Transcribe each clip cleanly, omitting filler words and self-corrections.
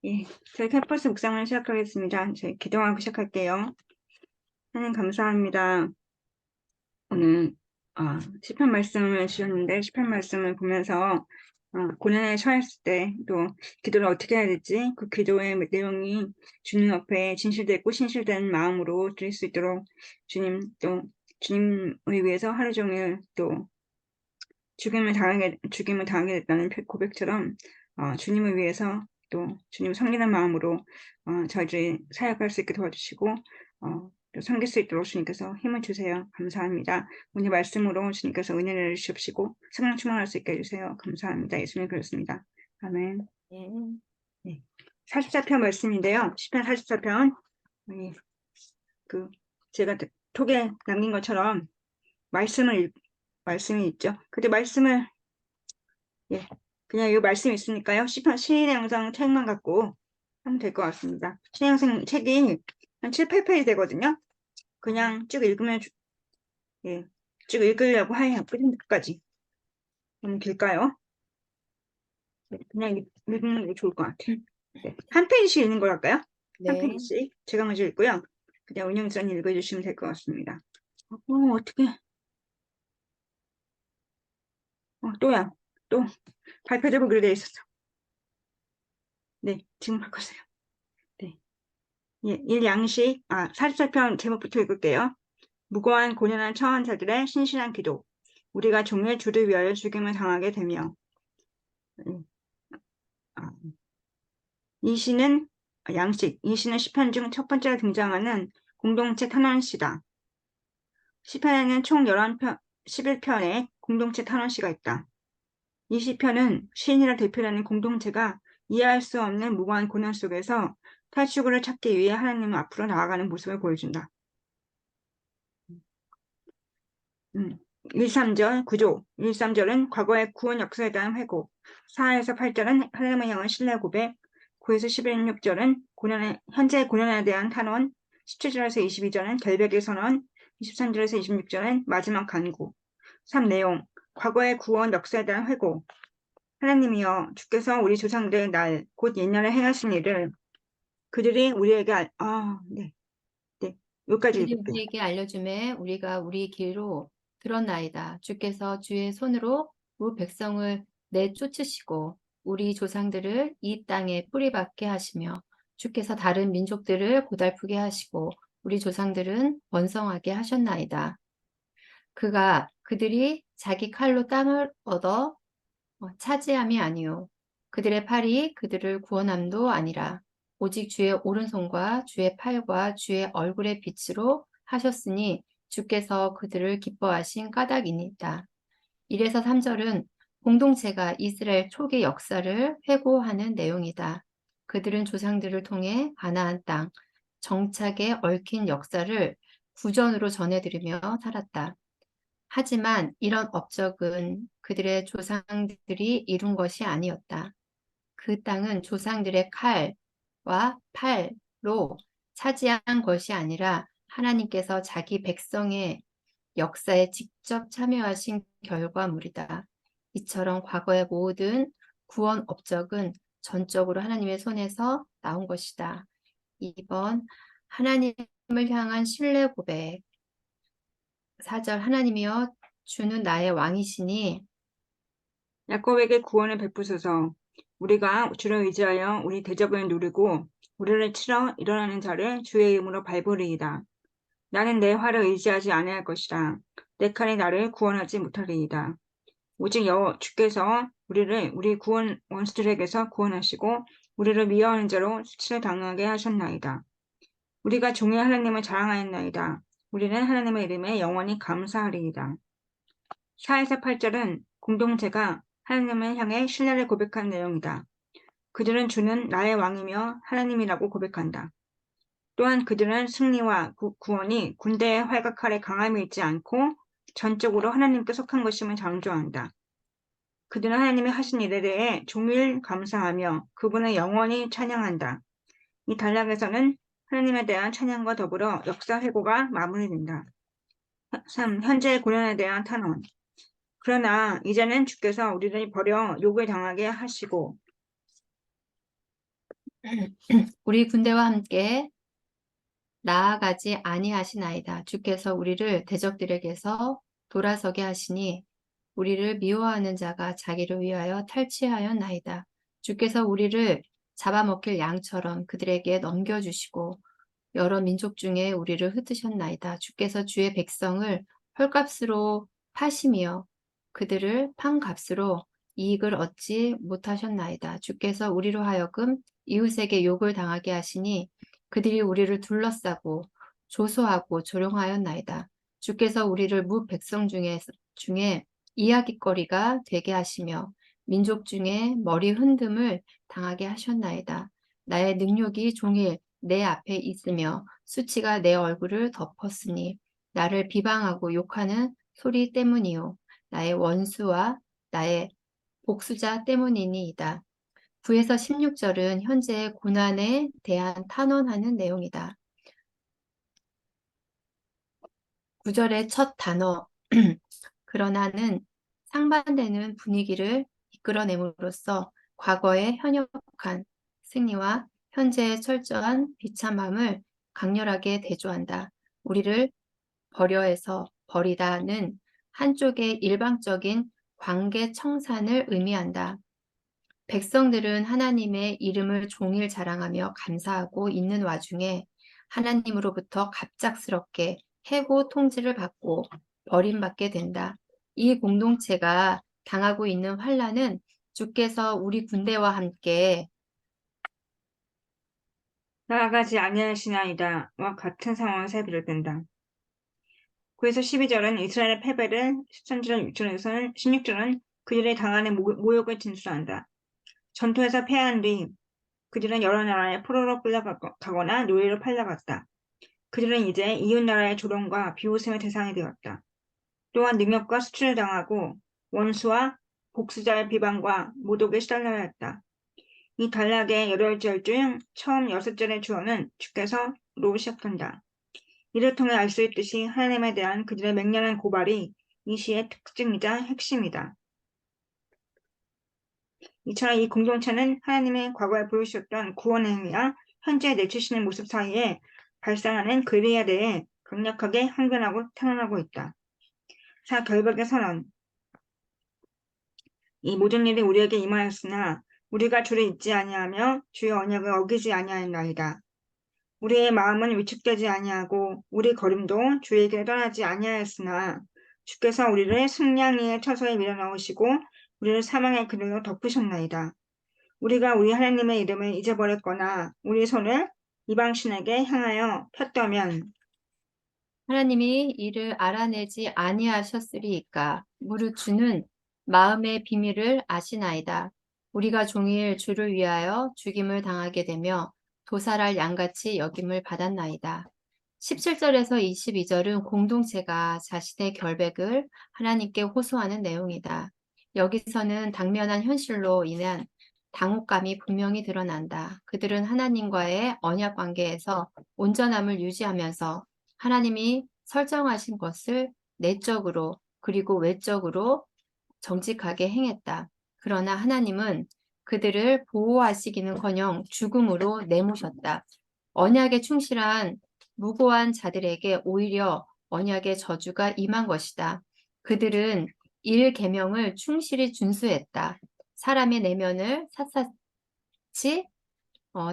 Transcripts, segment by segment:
예, 저희 캠퍼스 묵상을 시작하겠습니다. 저희 기도하고 시작할게요. 하나님 감사합니다. 오늘 시편 말씀을 주셨는데 시편 말씀을 보면서 고난에 처했을 때 또 기도를 어떻게 해야 될지 그 기도의 내용이 주님 앞에 진실되고 신실된 마음으로 드릴 수 있도록 주님 또 주님을 위해서 하루 종일 또 죽임을 당하게 됐다는 고백처럼 주님을 위해서 또 주님 섬기는 마음으로 저희들이 사역할 수 있게 도와주시고 또 섬길 수 있도록 주님께서 힘을 주세요. 감사합니다. 오늘 말씀으로 주님께서 은혜를 주시옵시고 성령 충만할 수 있게 해주세요. 감사합니다. 예수님 그렇습니다. 아멘. 네. 44편 말씀인데요. 시편 44편 제가 톡에 남긴 것처럼 말씀이 있죠. 근데 말씀을 그냥 이 말씀이 있으니까요. 시편 신의 영상 책만 갖고 하면 될 것 같습니다. 신의 영상 책이 한 7, 8페이지 되거든요. 그냥 쭉 읽으면 쭉 읽으려고 해요. 끝까지. 너무 길까요? 그냥 읽는 게 좋을 것 같아요. 한 페이지씩 읽는 걸 할까요? 한 네. 페이지씩 제가 먼저 읽고요. 그냥 운영자님 읽어주시면 될 것 같습니다. 어떻게 또야 또 발표되고 그래 돼 있었어. 네, 지금 바꿨어요. 네. 일양식 44편 제목부터 읽을게요. 무고한 고난한 처한 자들의 신실한 기도. 우리가 종일 주를 위하여 죽임을 당하게 되며. 이 시는 이 시는 시편 중 첫 번째로 등장하는 공동체 탄원시다. 시편에는 총 11편의 공동체 탄원시가 있다. 이 시편은 시인이라 대표하는 공동체가 이해할 수 없는 무고한 고난 속에서 탈출구를 찾기 위해 하나님 앞으로 나아가는 모습을 보여준다. 1, 3절 구조 1, 3절은 과거의 구원 역사에 대한 회고 4에서 8절은 하나님을 향한 신뢰 고백 9에서 16절은 현재 고난에 대한 탄원 17절에서 22절은 결백의 선언 23절에서 26절은 마지막 간구 3 내용 과거의 구원 역사에 대한 회고 하나님이여 주께서 우리 조상들의 날 곧 옛날에 행하신 일을 그들이 우리에게 여기까지 그들이 읽을게요. 우리에게 알려주매 우리가 우리 길로 들었나이다. 주께서 주의 손으로 우 백성을 내쫓으시고 우리 조상들을 이 땅에 뿌리박게 하시며 주께서 다른 민족들을 고달프게 하시고 우리 조상들은 번성하게 하셨나이다. 그들이 자기 칼로 땅을 얻어 차지함이 아니요 그들의 팔이 그들을 구원함도 아니라 오직 주의 오른손과 주의 팔과 주의 얼굴의 빛으로 하셨으니 주께서 그들을 기뻐하신 까닭이니이다. 1에서 3절은 공동체가 이스라엘 초기 역사를 회고하는 내용이다. 그들은 조상들을 통해 가나안 땅, 정착에 얽힌 역사를 구전으로 전해들으며 살았다. 하지만 이런 업적은 그들의 조상들이 이룬 것이 아니었다. 그 땅은 조상들의 칼과 팔로 차지한 것이 아니라 하나님께서 자기 백성의 역사에 직접 참여하신 결과물이다. 이처럼 과거의 모든 구원 업적은 전적으로 하나님의 손에서 나온 것이다. 2번 하나님을 향한 신뢰 고백 4절 하나님이여 주는 나의 왕이시니 야곱에게 구원을 베푸소서. 우리가 주를 의지하여 우리 대적을 누르고 우리를 치러 일어나는 자를 주의 이름으로 밟으리이다. 나는 내 활을 의지하지 아니할 것이라. 내 칼이 나를 구원하지 못하리이다. 오직 주께서 우리를 우리 원수들에게서 구원하시고 우리를 미워하는 자로 수치를 당하게 하셨나이다. 우리가 종일 하나님을 자랑하였나이다. 우리는 하나님의 이름에 영원히 감사하리이다. 4에서 8절은 공동체가 하나님을 향해 신뢰를 고백한 내용이다. 그들은 주는 나의 왕이며 하나님이라고 고백한다. 또한 그들은 승리와 구원이 군대의 활과 칼에 강함이 있지 않고 전적으로 하나님께 속한 것임을 강조한다. 그들은 하나님이 하신 일에 대해 종일 감사하며 그분을 영원히 찬양한다. 이 단락에서는 하나님에 대한 찬양과 더불어 역사 회고가 마무리된다. 3. 현재의 고난에 대한 탄원. 그러나 이제는 주께서 우리를 버려 욕을 당하게 하시고 우리 군대와 함께 나아가지 아니하시나이다. 주께서 우리를 대적들에게서 돌아서게 하시니 우리를 미워하는 자가 자기를 위하여 탈취하였나이다. 주께서 우리를 잡아먹힐 양처럼 그들에게 넘겨주시고 여러 민족 중에 우리를 흩으셨나이다. 주께서 주의 백성을 헐값으로 파시며 그들을 판값으로 이익을 얻지 못하셨나이다. 주께서 우리로 하여금 이웃에게 욕을 당하게 하시니 그들이 우리를 둘러싸고 조소하고 조롱하였나이다. 주께서 우리를 무 백성 중에 이야깃거리가 되게 하시며 민족 중에 머리 흔듦을 당하게 하셨나이다. 나의 능력이 종일 내 앞에 있으며 수치가 내 얼굴을 덮었으니 나를 비방하고 욕하는 소리 때문이요. 나의 원수와 나의 복수자 때문이니이다. 9에서 16절은 현재의 고난에 대한 탄원하는 내용이다. 9절의 첫 단어, 그러나는 상반되는 분위기를 이끌어냄으로써 과거의 현역한 승리와 현재의 철저한 비참함을 강렬하게 대조한다. 우리를 버려해서 버리다는 한쪽의 일방적인 관계 청산을 의미한다. 백성들은 하나님의 이름을 종일 자랑하며 감사하고 있는 와중에 하나님으로부터 갑작스럽게 해고 통지를 받고 버림받게 된다. 이 공동체가 당하고 있는 환란은 주께서 우리 군대와 함께 나아가지 아니하시나이다와 같은 상황에서 비롯된다. 9에서 12절은 이스라엘의 패배를, 13절은 6절에서는 16절은 그들이 당하는 모욕을 진술한다. 전투에서 패한 뒤 그들은 여러 나라에 포로로 끌려가거나 노예로 팔려갔다. 그들은 이제 이웃 나라의 조롱과 비웃음의 대상이 되었다. 또한 능력과 수출을 당하고 원수와 복수자의 비방과 모독에 시달려야 했다. 이 단락의 8절 중 처음 6절의 주어는 주께서로 시작한다. 이를 통해 알 수 있듯이 하나님에 대한 그들의 맹렬한 고발이 이 시의 특징이자 핵심이다. 이처럼 이 공동체는 하나님의 과거에 보여주셨던 구원의 행위와 현재 내치시는 모습 사이에 발생하는 괴리에 대해 강력하게 항변하고 탄원하고 있다. 사 결박의 선언. 이 모든 일이 우리에게 임하였으나 우리가 주를 잊지 아니하며 주의 언약을 어기지 아니하였나이다. 우리의 마음은 위축되지 아니하고 우리 걸음도 주에게 떠나지 아니하였으나 주께서 우리를 승냥이의 처소에 밀어넣으시고 우리를 사망의 그늘로 덮으셨나이다. 우리가 우리 하나님의 이름을 잊어버렸거나 우리 손을 이방신에게 향하여 폈다면 하나님이 이를 알아내지 아니하셨으리이까. 무릇 주는 마음의 비밀을 아시나이다. 우리가 종일 주를 위하여 죽임을 당하게 되며 도살할 양같이 여김을 받았나이다. 17절에서 22절은 공동체가 자신의 결백을 하나님께 호소하는 내용이다. 여기서는 당면한 현실로 인한 당혹감이 분명히 드러난다. 그들은 하나님과의 언약 관계에서 온전함을 유지하면서 하나님이 설정하신 것을 내적으로 그리고 외적으로 정직하게 행했다. 그러나 하나님은 그들을 보호하시기는커녕 죽음으로 내모셨다. 언약에 충실한 무고한 자들에게 오히려 언약의 저주가 임한 것이다. 그들은 일 계명을 충실히 준수했다. 사람의 내면을 샅샅이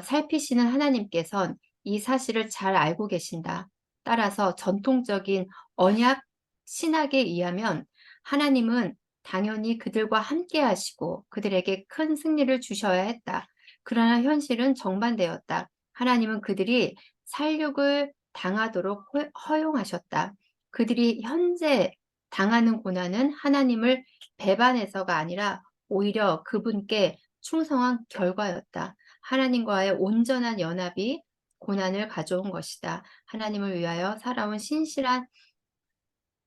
살피시는 하나님께선 이 사실을 잘 알고 계신다. 따라서 전통적인 언약 신학에 의하면 하나님은 당연히 그들과 함께 하시고 그들에게 큰 승리를 주셔야 했다. 그러나 현실은 정반대였다. 하나님은 그들이 살육을 당하도록 허용하셨다. 그들이 현재 당하는 고난은 하나님을 배반해서가 아니라 오히려 그분께 충성한 결과였다. 하나님과의 온전한 연합이 고난을 가져온 것이다. 하나님을 위하여 살아온 신실한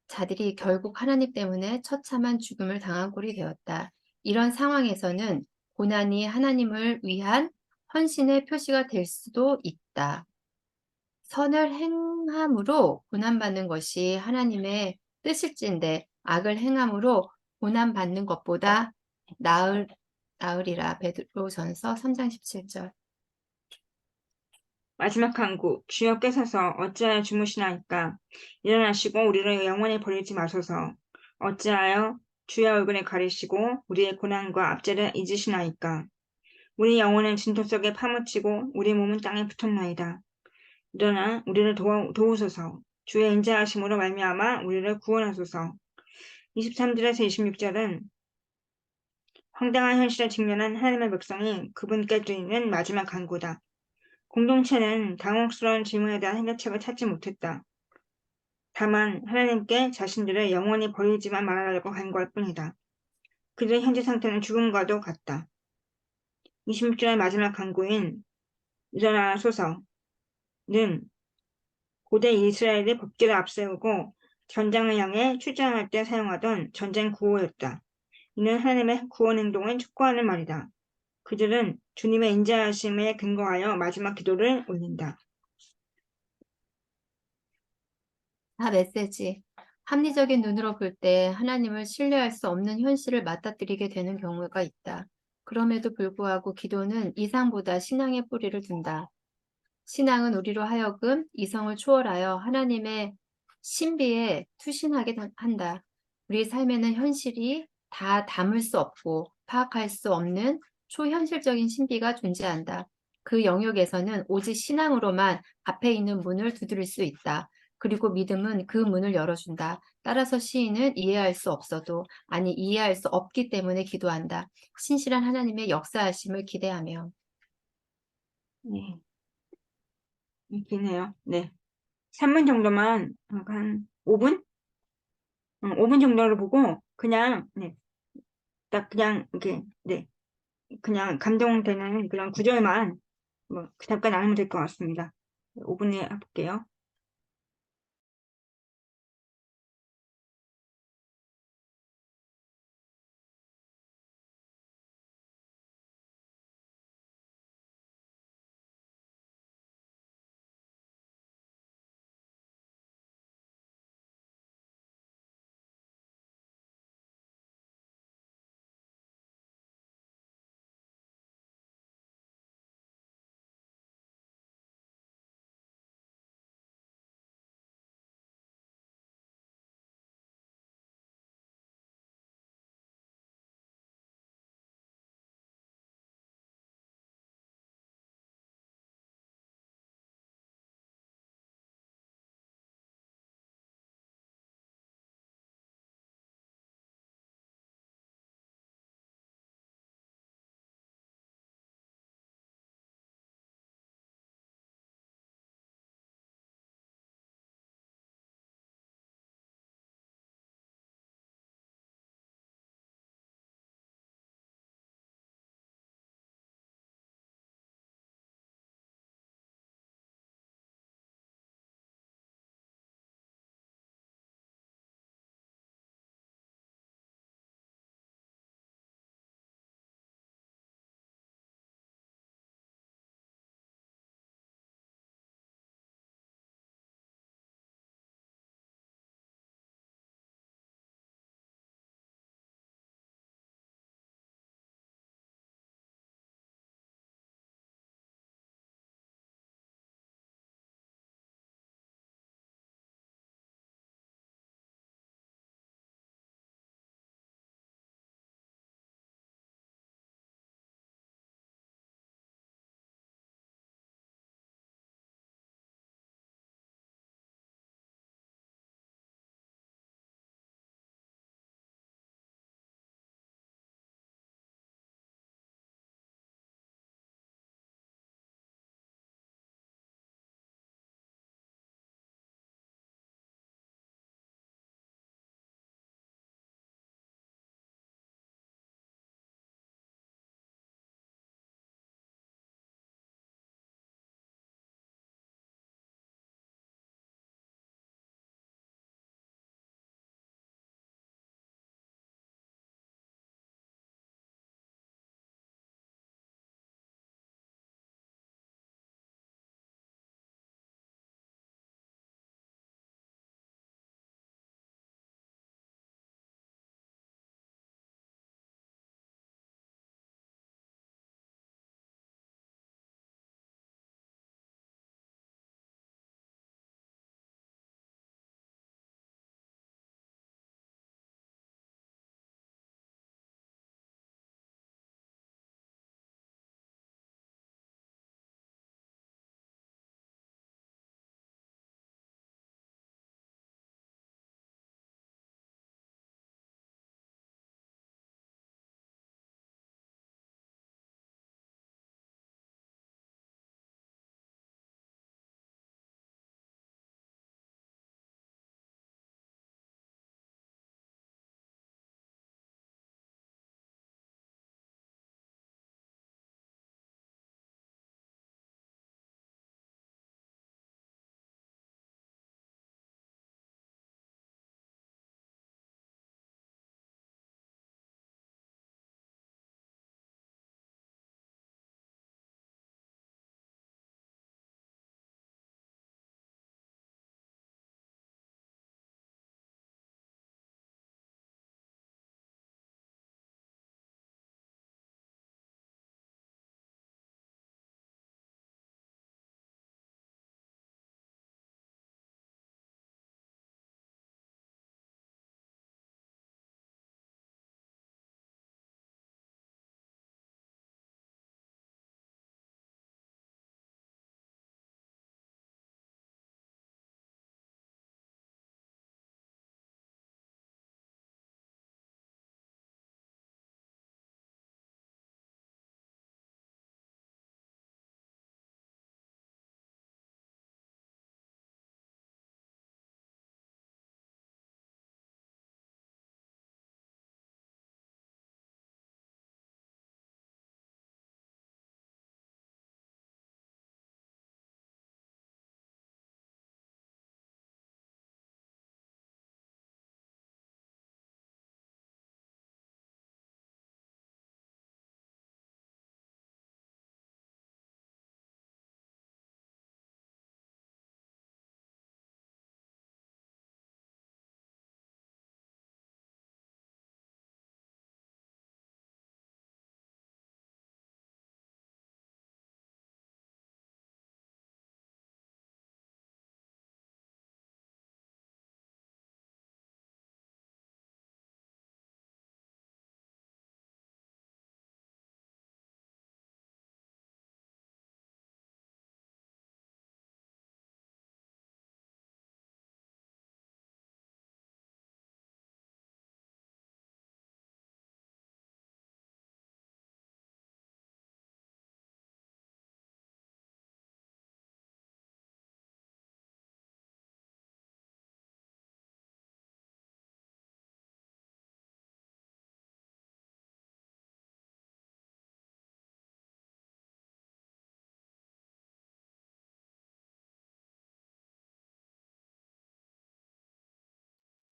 자들이 결국 하나님 때문에 처참한 죽음을 당한 꼴이 되었다. 이런 상황에서는 고난이 하나님을 위한 헌신의 표시가 될 수도 있다. 선을 행함으로 고난받는 것이 하나님의 뜻일진데 악을 행함으로 고난받는 것보다 나으리라. 베드로전서 3장 17절. 마지막 간구, 주여 깨서서 어찌하여 주무시나이까? 일어나시고 우리를 영원히 버리지 마소서. 어찌하여 주의 얼굴을 가리시고 우리의 고난과 압제를 잊으시나이까? 우리 영혼은 진토 속에 파묻히고 우리 몸은 땅에 붙었나이다. 일어나 우리를 도우소서. 주의 인자하심으로 말미암아 우리를 구원하소서. 23절에서 26절은 황당한 현실에 직면한 하나님의 백성이 그분께 드리는 마지막 간구다. 공동체는 당혹스러운 질문에 대한 해결책을 찾지 못했다. 다만 하나님께 자신들을 영원히 버리지만 말아달라고 간구할 뿐이다. 그들의 현재 상태는 죽음과도 같다. 26절의 마지막 간구인 일어나소서는 고대 이스라엘의 법궤를 앞세우고 전장을 향해 출전할 때 사용하던 전쟁 구호였다. 이는 하나님의 구원 행동을 촉구하는 말이다. 그들은 주님의 인자하심에 근거하여 마지막 기도를 올린다. 다 메시지. 합리적인 눈으로 볼 때 하나님을 신뢰할 수 없는 현실을 맞닥뜨리게 되는 경우가 있다. 그럼에도 불구하고 기도는 이상보다 신앙의 뿌리를 둔다. 신앙은 우리로 하여금 이성을 초월하여 하나님의 신비에 투신하게 한다. 우리 삶에는 현실이 다 담을 수 없고 파악할 수 없는 초현실적인 신비가 존재한다. 그 영역에서는 오직 신앙으로만 앞에 있는 문을 두드릴 수 있다. 그리고 믿음은 그 문을 열어준다. 따라서 시인은 이해할 수 없어도, 아니 이해할 수 없기 때문에 기도한다. 신실한 하나님의 역사하심을 기대하며. 네, 기네요. 네. 3분 정도만, 한 5분? 5분 정도로 보고, 그냥, 네, 딱 그냥, 이렇게, 네, 그냥 감동되는 그런 구절만, 잠깐 나누면 될 것 같습니다. 5분에 해볼게요.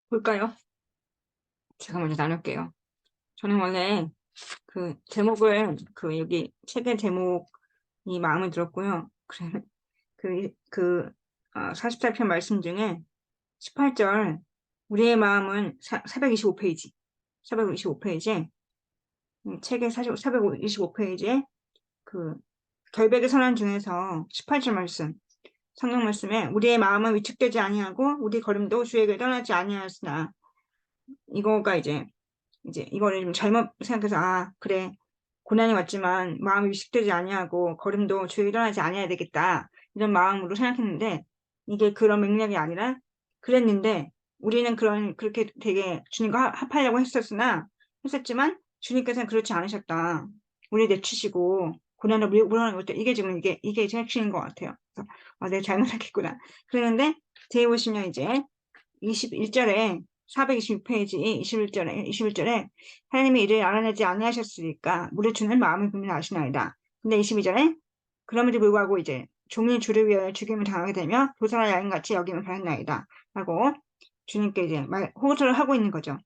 볼까요? 제가 먼저 나눌게요. 저는 원래 그 제목을 여기 책의 제목이 마음에 들었고요. 그래 그 44편 말씀 중에 18절 우리의 마음은 425페이지 425페이지에 책의 425페이지에 그 결백의 선언 중에서 18절 말씀 성경 말씀에 우리의 마음은 위축되지 아니하고 우리 걸음도 주에게 떠나지 아니하였으나 이거가 이제 이거를 좀 잘못 생각해서 그래 고난이 왔지만 마음이 위축되지 아니하고 걸음도 주에게 떠나지 아니해야 되겠다 이런 마음으로 생각했는데 이게 그런 맥락이 아니라 그랬는데 우리는 그렇게 되게 주님과 합하려고 했었지만 주님께서는 그렇지 않으셨다. 우리 내치시고 고난을 물어나는 것도 이게 지금 이게 제 핵심인 것 같아요. 그래서 내가 잘못했겠구나. 그랬는데 뒤에 보시면 이제 21절에 426페이지 21절에 하나님이 이를 알아내지 아니하셨으니까 물을 주는 마음을 분명히 아시나이다. 근데 22절에 그럼에도 불구하고 이제 종이 주를 위하여 죽임을 당하게 되며 도사나 야인같이 여김을 받았나이다. 하고 주님께 이제 호소를 하고 있는 거죠.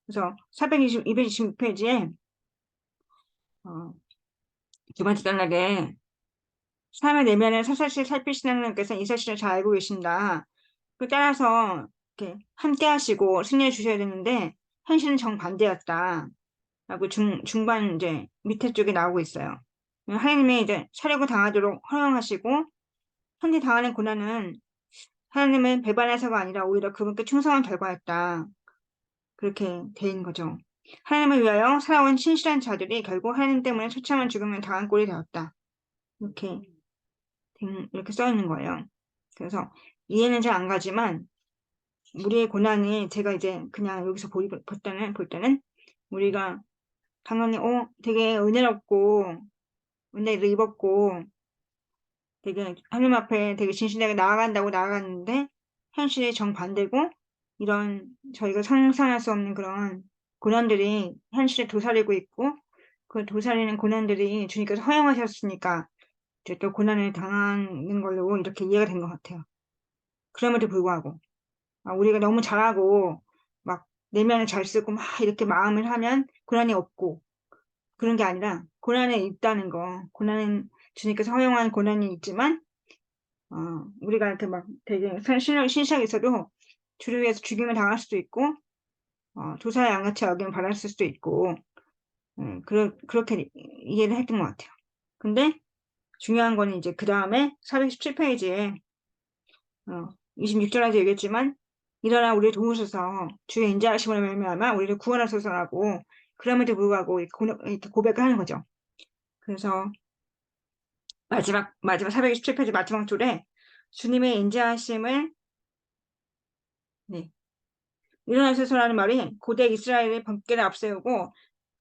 그래서 226페이지에 두 번째 단락에 삶의 내면을 사사시 살피시는 하나님께서 이 사실을 잘 알고 계신다. 따라서 이렇게 함께 하시고 승리해 주셔야 되는데 현실은 정반대였다. 라고 중반 이제 밑에 쪽에 나오고 있어요. 하나님이 이제 사려고 당하도록 허용하시고 현재 당하는 고난은 하나님은 배반해서가 아니라 오히려 그분께 충성한 결과였다. 그렇게 돼 있는 거죠. 하나님을 위하여 살아온 신실한 자들이 결국 하나님 때문에 처참한 죽음을 당한 꼴이 되었다. 이렇게 써 있는 거예요. 그래서 이해는 잘 안 가지만 우리의 고난이 제가 이제 그냥 여기서 볼 때는 우리가 당연히 되게 은혜롭고 은혜를 입었고 되게 하나님 앞에 되게 진실하게 나아간다고 나아갔는데 현실이 정반대고 이런 저희가 상상할 수 없는 그런 고난들이 현실에 도사리고 있고 그 도사리는 고난들이 주님께서 허용하셨으니까 이제 또 고난을 당하는 걸로 이렇게 이해가 된 것 같아요. 그럼에도 불구하고 우리가 너무 잘하고 막 내면을 잘 쓰고 막 이렇게 마음을 하면 고난이 없고 그런 게 아니라 고난이 있다는 거. 고난은 주님께서 허용한 고난이 있지만 우리가 이렇게 막 되게 신실하게 있어도 주를 위해서 죽임을 당할 수도 있고 도사의 양같이 여김을 받았을 수도 있고 그렇게 이해를 했던 것 같아요. 근데 중요한 거는 이제 그 다음에 417페이지에 26절에도 얘기했지만 일어나 우리를 도우셔서 주의 인자하심으로 말미암아 우리를 구원하소서라고 그럼에도 불구하고 이렇게 고백을 하는 거죠. 그래서 마지막 427페이지 마지막 줄에 주님의 인자하심을 일어나소서라는 말이 고대 이스라엘의 번개를 앞세우고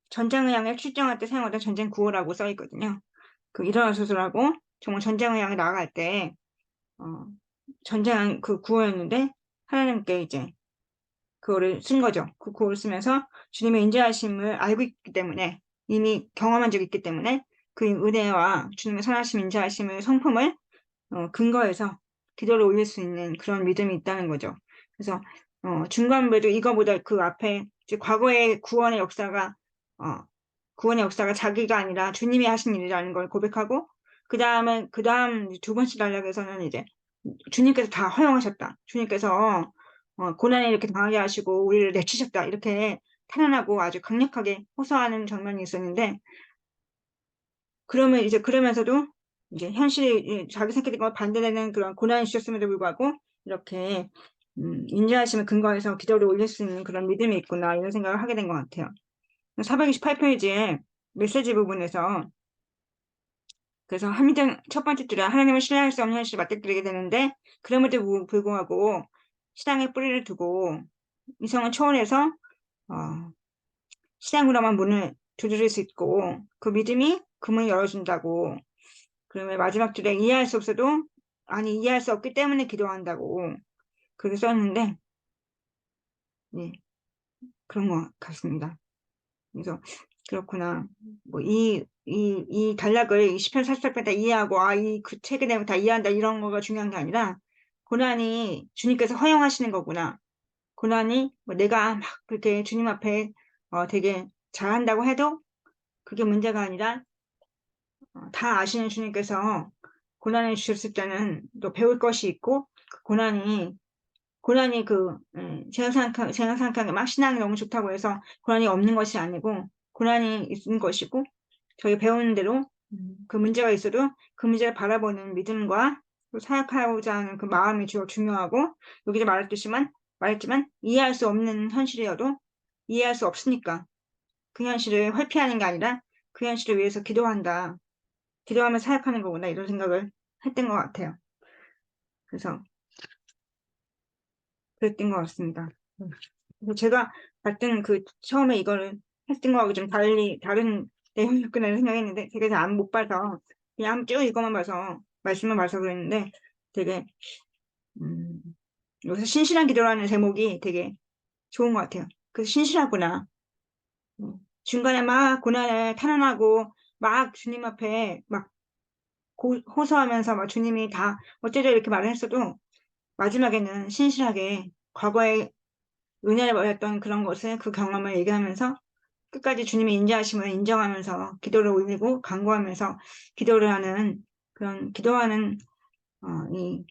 전쟁을 향해 출정할 때 사용하던 전쟁 구호라고 써 있거든요. 그 일어나소서라고 정말 전쟁을 향해 나아갈 때 전쟁 그 구호였는데 하나님께 이제 그거를 쓴 거죠. 그 구호를 쓰면서 주님의 인자하심을 알고 있기 때문에 이미 경험한 적이 있기 때문에 그 은혜와 주님의 선하심 인자하심을 성품을 근거해서 기도를 올릴 수 있는 그런 믿음이 있다는 거죠. 그래서 중간부에도 이거보다 그 앞에 이제 과거의 구원의 역사가 자기가 아니라 주님이 하신 일이라는 걸 고백하고 그 다음 두 번째 단락에서는 이제 주님께서 다 허용하셨다. 주님께서 고난에 이렇게 당하게 하시고 우리를 내치셨다. 이렇게 탄원하고 아주 강력하게 호소하는 장면이 있었는데 그러면서도 이제 현실이 자기 생각된 것 반대되는 그런 고난이 주셨음에도 불구하고 이렇게 인자하심을 근거해서 기도를 올릴 수 있는 그런 믿음이 있구나 이런 생각을 하게 된 것 같아요. 428페이지에 메시지 부분에서 그래서 합리적 첫 번째 줄에 하나님을 신뢰할 수 없는 현실을 맞닥뜨리게 되는데 그럼에도 불구하고 신앙에 뿌리를 두고 이성을 초월해서 신앙으로만 문을 두드릴 수 있고 그 믿음이 그 문을 열어준다고. 그러면 마지막 줄에 이해할 수 없어도 이해할 수 없기 때문에 기도한다고 그렇게 썼는데 그런 것 같습니다. 그래서 그렇구나. 이 단락을 20편 44편 다 이해하고 그 책에 대한 다 이해한다 이런 거가 중요한 게 아니라 고난이 주님께서 허용하시는 거구나. 고난이 뭐 내가 막 그렇게 주님 앞에 되게 잘한다고 해도 그게 문제가 아니라 다 아시는 주님께서 고난을 주셨을 때는 또 배울 것이 있고 그 고난이 제가 생각하기에 막 신앙이 너무 좋다고 해서 고난이 없는 것이 아니고 고난이 있는 것이고 저희 배우는 대로 그 문제가 있어도 그 문제를 바라보는 믿음과 또 사역하고자 하는 그 마음이 중요하고 여기서 말했지만 이해할 수 없는 현실이어도 이해할 수 없으니까 그 현실을 회피하는 게 아니라 그 현실을 위해서 기도한다. 기도하며 사역하는 거구나 이런 생각을 했던 것 같아요. 그래서 그랬던 것 같습니다. 그래서 제가 봤던 그 처음에 이거를 했던 거하고 좀 다른 내용이었구나 이런 생각했는데 제가 잘 못 봐서 그냥 쭉 이것만 봐서 말씀만 봐서 그랬는데 되게 음, 여기서 신실한 기도라는 제목이 되게 좋은 것 같아요. 그래서 신실하구나. 중간에 막 고난을 탄원하고 막 주님 앞에 막 호소하면서 막 주님이 다 어쩌죠 이렇게 말을 했어도 마지막에는 신실하게 과거에 은혜를 받았던 그런 것을 그 경험을 얘기하면서 끝까지 주님의 인자하심을 인정하면서 기도를 올리고 간구하면서 기도를 하는 그런 기도하는 이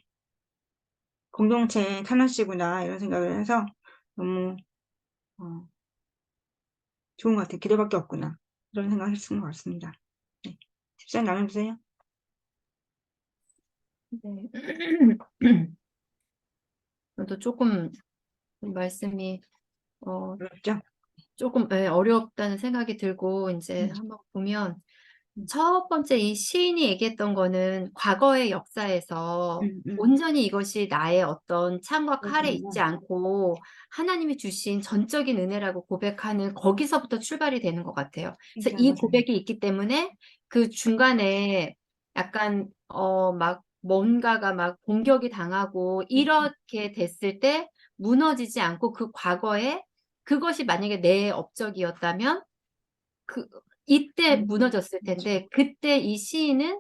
공동체의 타노시구나 이런 생각을 해서 너무 어, 좋은 것 같아요. 기도밖에 없구나 이런 생각을 했던 것 같습니다. 네. 집사님 나눠주세요. 네. 저도 조금 말씀이 어렵죠? 조금 어렵다는 생각이 들고 이제 음, 한번 보면 음, 첫 번째 이 시인이 얘기했던 거는 과거의 역사에서 음. 온전히 이것이 나의 어떤 참과 칼에 있지 맞아요. 않고 하나님이 주신 전적인 은혜라고 고백하는 거기서부터 출발이 되는 것 같아요. 그래서 맞아요. 이 맞아요. 고백이 있기 때문에 그 중간에 약간 막 뭔가가 막 공격이 당하고 이렇게 됐을 때 무너지지 않고 그 과거에 그것이 만약에 내 업적이었다면 그 이때 무너졌을 맞아요. 텐데 그때 이 시인은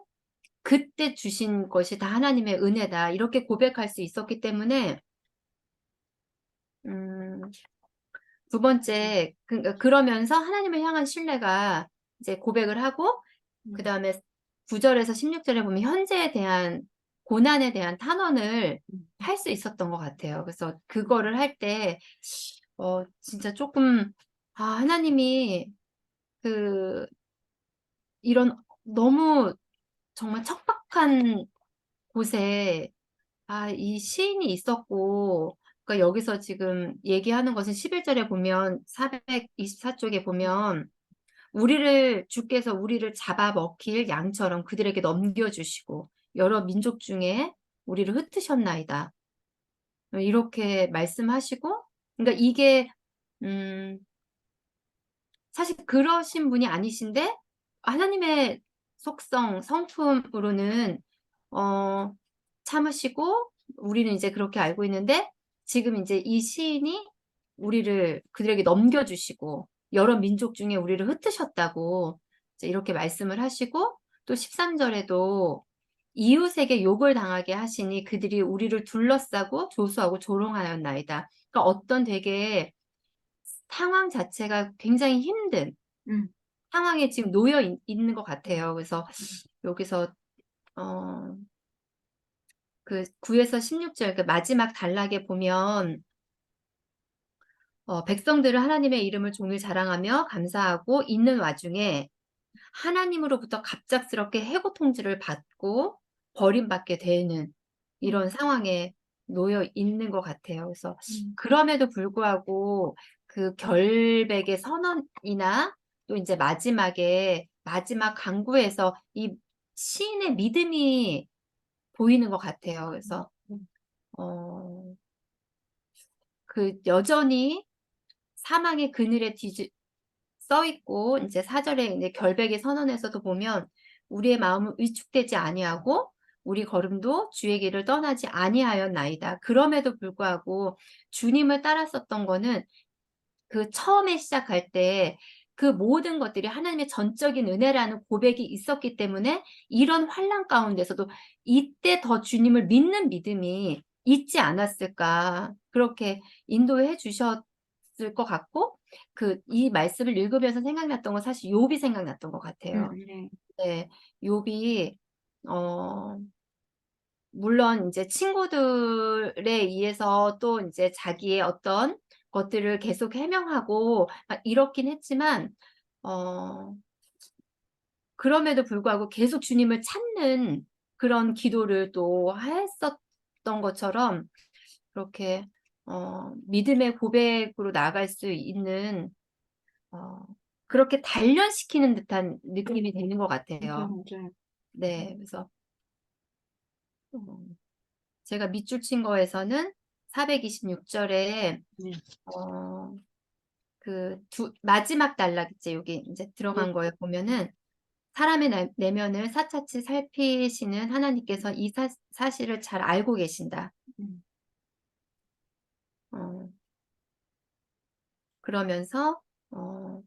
그때 주신 것이 다 하나님의 은혜다. 이렇게 고백할 수 있었기 때문에 음, 두 번째 그러면서 하나님을 향한 신뢰가 이제 고백을 하고 음, 그다음에 9절에서 16절에 보면 현재에 대한 고난에 대한 탄원을 음, 할 수 있었던 것 같아요. 그래서 그거를 할 때 진짜 조금 하나님이 그 이런 너무 정말 척박한 곳에 이 시인이 있었고 그러니까 여기서 지금 얘기하는 것은 11절에 보면 424쪽에 보면 주께서 우리를 잡아먹힐 양처럼 그들에게 넘겨주시고 여러 민족 중에 우리를 흩으셨나이다. 이렇게 말씀하시고 그러니까 이게 음, 사실 그러신 분이 아니신데 하나님의 속성, 성품으로는 참으시고 우리는 이제 그렇게 알고 있는데 지금 이제 이 시인이 그들에게 넘겨주시고 여러 민족 중에 우리를 흩으셨다고 이제 이렇게 말씀을 하시고 또 13절에도 이웃에게 욕을 당하게 하시니 그들이 우리를 둘러싸고 조수하고 조롱하였나이다. 그러니까 어떤 되게 상황 자체가 굉장히 힘든 음, 상황에 지금 있는 것 같아요. 그래서 여기서 그 9에서 16절 그 마지막 단락에 보면 백성들은 하나님의 이름을 종일 자랑하며 감사하고 있는 와중에 하나님으로부터 갑작스럽게 해고 통지를 받고 버림받게 되는 음, 이런 상황에 놓여 있는 것 같아요. 그래서 음, 그럼에도 불구하고 그 결백의 선언이나 또 이제 마지막 강구에서 이 시인의 믿음이 보이는 것 같아요. 그래서 음, 어, 여전히 사망의 그늘에 써 있고 이제 4절에 이제 결백의 선언에서도 보면 우리의 마음은 위축되지 아니하고 우리 걸음도 주의 길을 떠나지 아니하였나이다. 그럼에도 불구하고 주님을 따랐었던 거는 그 처음에 시작할 때 그 모든 것들이 하나님의 전적인 은혜라는 고백이 있었기 때문에 이런 환난 가운데서도 이때 더 주님을 믿는 믿음이 있지 않았을까. 그렇게 인도해 주셨을 것 같고 이 말씀을 읽으면서 생각났던 건 사실 욥이 생각났던 것 같아요. 네. 네. 욥이 물론 이제 친구들에 의해서 또 이제 자기의 어떤 것들을 계속 해명하고 막 이렇긴 했지만 어 그럼에도 불구하고 계속 주님을 찾는 그런 기도를 또 했었던 것처럼 그렇게 믿음의 고백으로 나아갈 수 있는 그렇게 단련시키는 듯한 느낌이 되는 것 같아요. 맞아요. 네. 그래서 어 제가 밑줄 친 거에서는 426 절에 네. 마지막 단락이지 여기 인제 네. 들어간 거에 보면은 사람의 내면을 사차치 살피시는 하나님께서 이 사실을 잘 알고 계신다. 음. 어 그러면서 어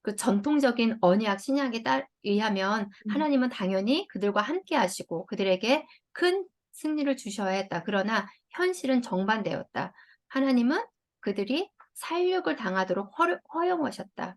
그 전통적인 언약 신약에 의하면 음. 하나님은 당연히 그들과 함께 하시고 그들에게 큰 승리를 주셔야 했다. 그러나 현실은 정반대였다. 하나님은 그들이 살육을 당하도록 허용하셨다.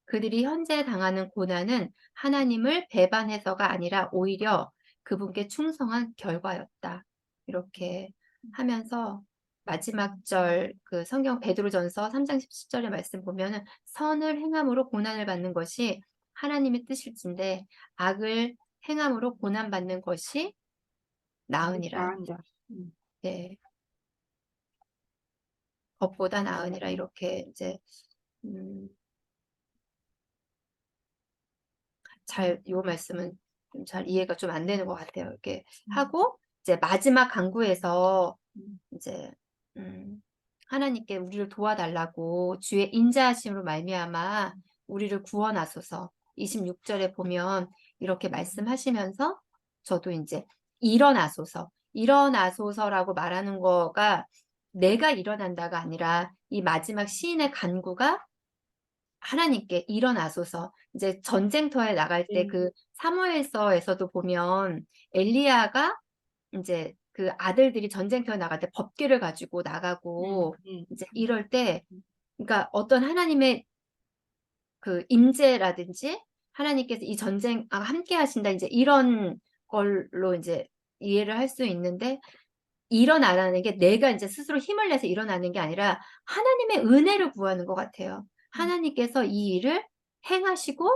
그들이 현재 당하는 고난은 하나님을 배반해서가 아니라 오히려 그분께 충성한 결과였다. 이렇게 하면서 마지막 절 성경 베드로전서 3장 17절의 말씀 보면은 선을 행함으로 고난을 받는 것이 하나님의 뜻일진데 악을 행함으로 고난 받는 것이 나으니라. 나은다. 음. 네. 법보다 나으니라 이렇게 이제 음 요 말씀은 좀 잘 이해가 좀 안 되는 것 같아요. 이렇게 하고 이제 마지막 간구에서 음. 이제 하나님께 우리를 도와달라고 주의 인자하심으로 말미암아 우리를 구원하소서. 26 절에 보면 이렇게 말씀하시면서 저도 인제 일어나소서라고 말하는 거가 내가 일어난다가 아니라 이 마지막 시인의 간구가 하나님께 일어나소서. 이제 전쟁터에 나갈 때 네. 사무엘서에서도 보면 엘리야가 인제 그 아들들이 전쟁터에 나갈 때 법궤를 가지고 나가고 네. 이제 이럴 때 그러니까 어떤 하나님의 임재라든지 하나님께서 이 전쟁 함께 하신다 인제 이런 걸로 인제 이해를 할 수 있는데 일어나라는 게 내가 인제 스스로 힘을 내서 일어나는 게 아니라 하나님의 은혜를 구하는 것 같아요. 하나님께서 이 일을 행하시고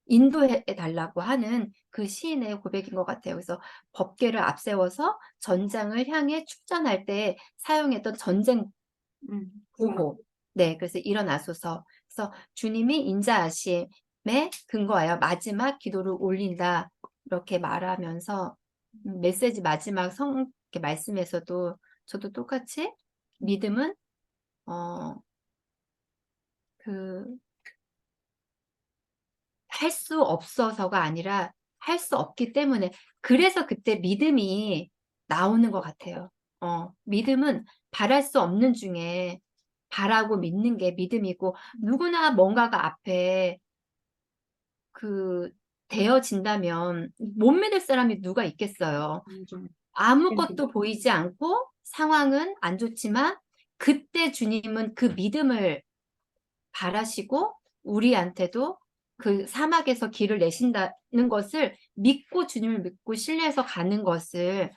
인도해 달라고 하는 그 시인의 고백인 것 같아요. 그래서 법궤를 앞세워서 전장을 향해 출전할 때 사용했던 전쟁 음. 보호. 네. 그래서 일어나소서. 그래서 주님이 인자하심에 근거하여 마지막 기도를 올린다. 이렇게 말하면서 메시지 마지막 이렇게 말씀에서도 저도 똑같이 믿음은 어 그 할 수 없어서가 아니라 할 수 없기 때문에 그래서 그때 믿음이 나오는 것 같아요. 믿음은 바랄 수 없는 중에 바라고 믿는 게 믿음이고 누구나 뭔가가 앞에 그 되어진다면 못 믿을 사람이 누가 있겠어요. 맞아요. 아무것도 보이지 않고 상황은 안 좋지만 그때 주님은 그 믿음을 바라시고 우리한테도 그 사막에서 길을 내신다는 것을 믿고 주님을 믿고 신뢰해서 가는 것을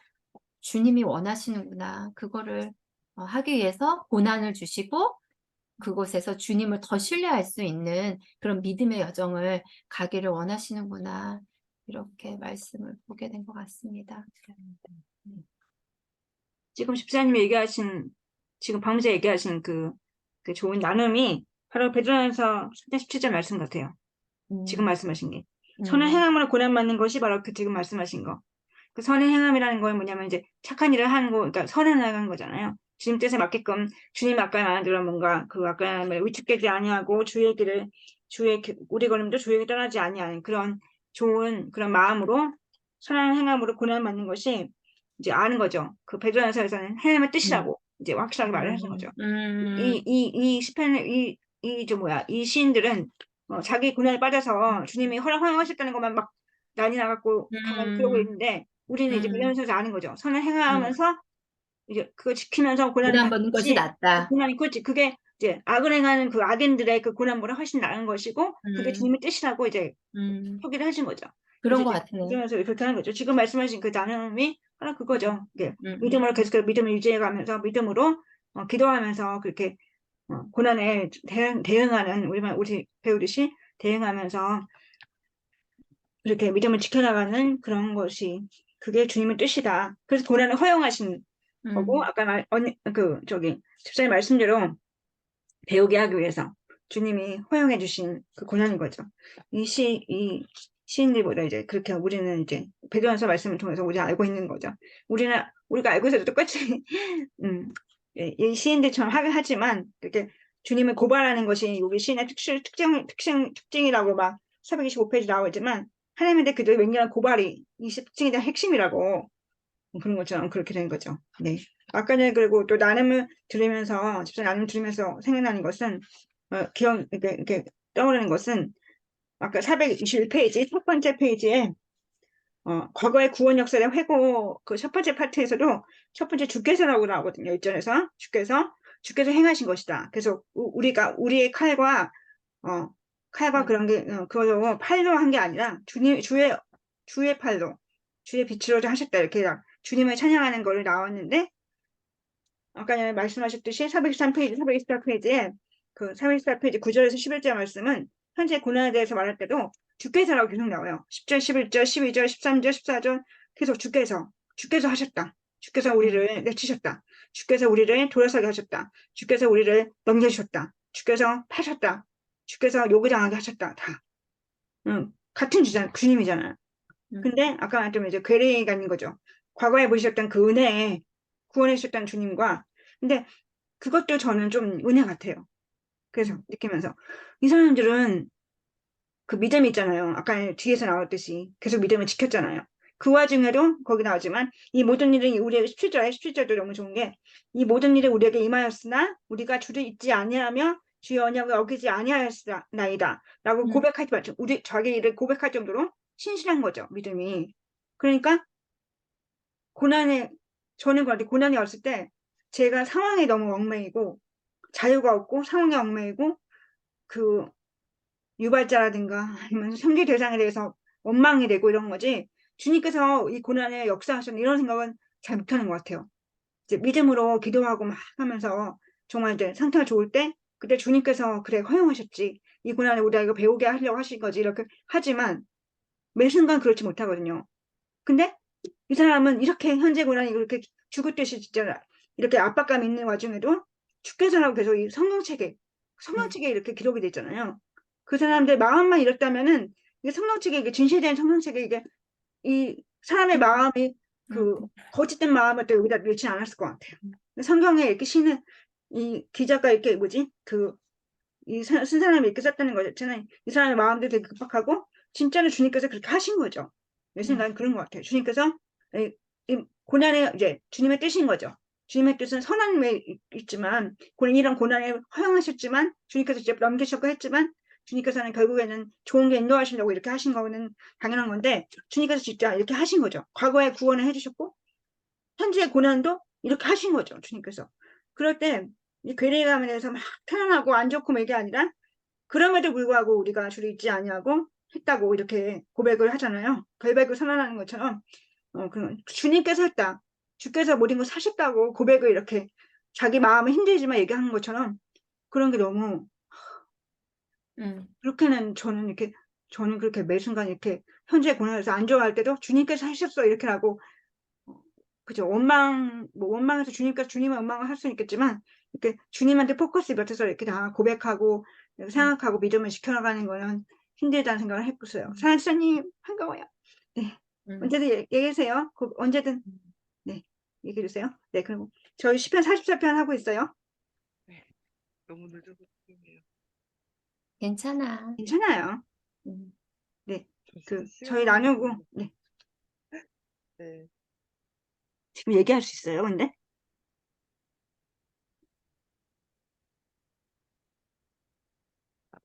주님이 원하시는구나. 그거를 하기 위해서 고난을 주시고 그곳에서 주님을 더 신뢰할 수 있는 그런 믿음의 여정을 가기를 원하시는구나. 이렇게 말씀을 보게 된 것 같습니다. 지금 집사님이 얘기하신, 지금 방금 전에 얘기하신 그 좋은 나눔이 바로 베드로전서 3장 17절 말씀 같아요. 지금 음. 말씀하신 게. 선을 음. 행함으로 고난받는 것이 바로 그 지금 말씀하신 거. 그 선의 행함이라는 건 뭐냐면 이제 착한 일을 하는 거, 그러니까 선을 행하는 거잖아요. 주님 뜻에 맞게끔 주님 아까 말한 대로 뭔가 그 아까 말한 위축되지 아니하고 우리 걸음도 주의 떠나지 아니하는 그런 좋은 그런 마음으로 선한 행함으로 고난받는 것이 이제 아는 거죠. 그 베드로전서에서는 하나님의 음. 뜻이라고 이제 확실하게 말을 하시는 거죠. 음. 이 시편을 이 시인들은 자기 고난에 빠져서 주님이 허용하셨다는 것만 막 난리 나갖고 가만히 그러고 음. 있는데 우리는 이제 음. 베드로전서에서 아는 거죠. 선을 음. 행하면서 이제 그거 지키면서 고난을 고난 받는 것이 받듯이 낫다. 고난이 그렇지 그게 이제 악을 행하는 그 악인들의 그 고난보다 훨씬 나은 것이고 그게 음, 주님의 뜻이라고 이제 음, 표기를 하신 거죠. 그래서 그런 것 이제 같으네. 그러면서 그렇게 하는 거죠. 지금 말씀하신 그 나눔이 하나 그거죠. 이게 음, 믿음으로 계속 믿음을 유지해가면서 믿음으로 기도하면서 그렇게 고난에 대응하는 우리 배우듯이 대응하면서 그렇게 믿음을 지켜나가는 그런 것이 그게 주님의 뜻이다. 그래서 고난을 허용하신 거고 음, 아까 언니 그 저기 집사님 말씀대로 배우게 하기 위해서 주님이 허용해 주신 그 고난인 거죠. 이 시인들보다 이제 그렇게 우리는 이제 베드로전서 말씀을 통해서 우리가 알고 있는 거죠. 우리가 알고 있어도 똑같이 이 시인들처럼 하긴 하지만 그렇게 주님을 고발하는 것이 우리 시인의 특징이라고 막 425페이지 나오지만 하나님한테 그들 맹렬한 고발이 이 특징에 대한 핵심이라고 그런 것처럼 그렇게 된 거죠. 네. 아까 전에 그리고 또 나눔을 들으면서 집사 나눔을 들으면서 생각나는 것은 이렇게 떠오르는 것은 아까 421페이지 첫 번째 페이지에 과거의 구원 역사의 회고 그 첫 번째 파트에서도 첫 번째 주께서라고 나오거든요. 1절에서 주께서 행하신 것이다. 그래서 우리가 우리의 칼과 음, 그런 게 그걸로 팔로 한 게 아니라 주의 팔로 주의 빛으로 하셨다 이렇게 주님을 찬양하는 거를 나왔는데 아까 전에 말씀하셨듯이 423페이지, 424페이지에 그 424페이지 9절에서 11절 말씀은 현재 고난에 대해서 말할 때도 주께서라고 계속 나와요. 10절, 11절, 12절, 13절, 14절 계속 주께서 하셨다. 주께서 음, 우리를 내치셨다. 주께서 우리를 돌아서게 하셨다. 주께서 우리를 넘겨주셨다. 주께서 파셨다. 주께서 요구당하게 하셨다. 다. 같은 주님이잖아요. 음, 근데 아까 말했지만 이제 괴리가 있는 거죠. 과거에 보셨던 그 은혜에 구원해 주셨던 주님과 근데 그것도 저는 좀 은혜 같아요. 그래서 음, 느끼면서 이 사람들은 그 믿음이 있잖아요. 아까 뒤에서 나왔듯이 계속 믿음을 지켰잖아요. 그 와중에도 거기 나오지만 이 모든 일은 우리에게 17절도 너무 좋은 게 이 모든 일이 우리에게 임하였으나 우리가 주를 잊지 아니하며 주의 언약을 어기지 아니하였나이다 라고 음, 고백할 우리 자기 일을 고백할 정도로 신실한 거죠. 믿음이. 그러니까 고난에 저는 그런데 고난이 왔을 때 제가 상황에 너무 얽매이고 자유가 없고 상황에 얽매이고 그 유발자라든가 아니면 선교 대상에 대해서 원망이 되고 이런 거지 주님께서 이 고난에 역사하셨는 이런 생각은 잘 못하는 것 같아요. 이제 믿음으로 기도하고 막 하면서 정말 이제 상태가 좋을 때 그때 주님께서 그래 허용하셨지 이 고난을 우리가 이거 배우게 하려고 하신 거지 이렇게 하지만 매 순간 그렇지 못하거든요. 근데 이 사람은 이렇게 현재 고난이 그렇게 죽을 듯이 진짜 이렇게 압박감 있는 와중에도 주께서라고 계속 이 음, 성경책에 이렇게 기록이 됐잖아요. 그 사람들 마음만 이렇다면은 이게 성경책에 이게 진실된 성경책에 이게 이 사람의 마음이 그 음, 거짓된 마음을 또 여기다 넣지 않았을 것 같아요. 성경에 이렇게 시는 이 기자가 이렇게 뭐지 쓴 사람이 이렇게 썼다는 거잖아요. 이 사람의 마음도 되게 급박하고 진짜로 주님께서 그렇게 하신 거죠. 내 음, 생각엔 그런 것 같아요. 주님께서 이 고난의 이제 주님의 뜻인 거죠. 주님의 뜻은 선함에 있지만 이런 고난을 허용하셨지만 주님께서 직접 넘기셨고 했지만 주님께서는 결국에는 좋은 게 인도하시려고 이렇게 하신 거는 당연한 건데 주님께서 직접 이렇게 하신 거죠. 과거에 구원을 해주셨고 현재의 고난도 이렇게 하신 거죠. 주님께서. 그럴 때 이 괴리감에 대해서 막 편안하고 안 좋고 뭐 이게 아니라 그럼에도 불구하고 우리가 주를 잊지 아니하고 했다고 이렇게 고백을 하잖아요. 결백을 선언하는 것처럼 주님께서 했다. 주께서 모든 걸 사셨다고 고백을 이렇게 자기 마음은 힘들지만 얘기하는 것처럼 그런 게 너무 음, 그렇게는 저는 그렇게 매 순간 이렇게 현재 고난에서 안 좋아할 때도 주님께서 하셨어 이렇게 하고 그죠 원망해서 주님의 원망을 할 수는 있겠지만 이렇게 주님한테 포커스 맞춰서 이렇게 다 고백하고 음, 생각하고 믿음을 지켜나가는 거는 힘들다는 생각을 했었어요. 사랑스님 반가워요. 네 음, 언제든 얘기하세요. 언제든 음. 네, 얘기해 주세요. 네, 그리고 저희 시편 44편 하고 있어요. 네. 너무 늦어서 죄송해요. 괜찮아. 괜찮아요. 음, 네, 저 시간 저희 가는 줄 나누고, 몰랐어요. 네, 네. 지금 얘기할 수 있어요, 근데?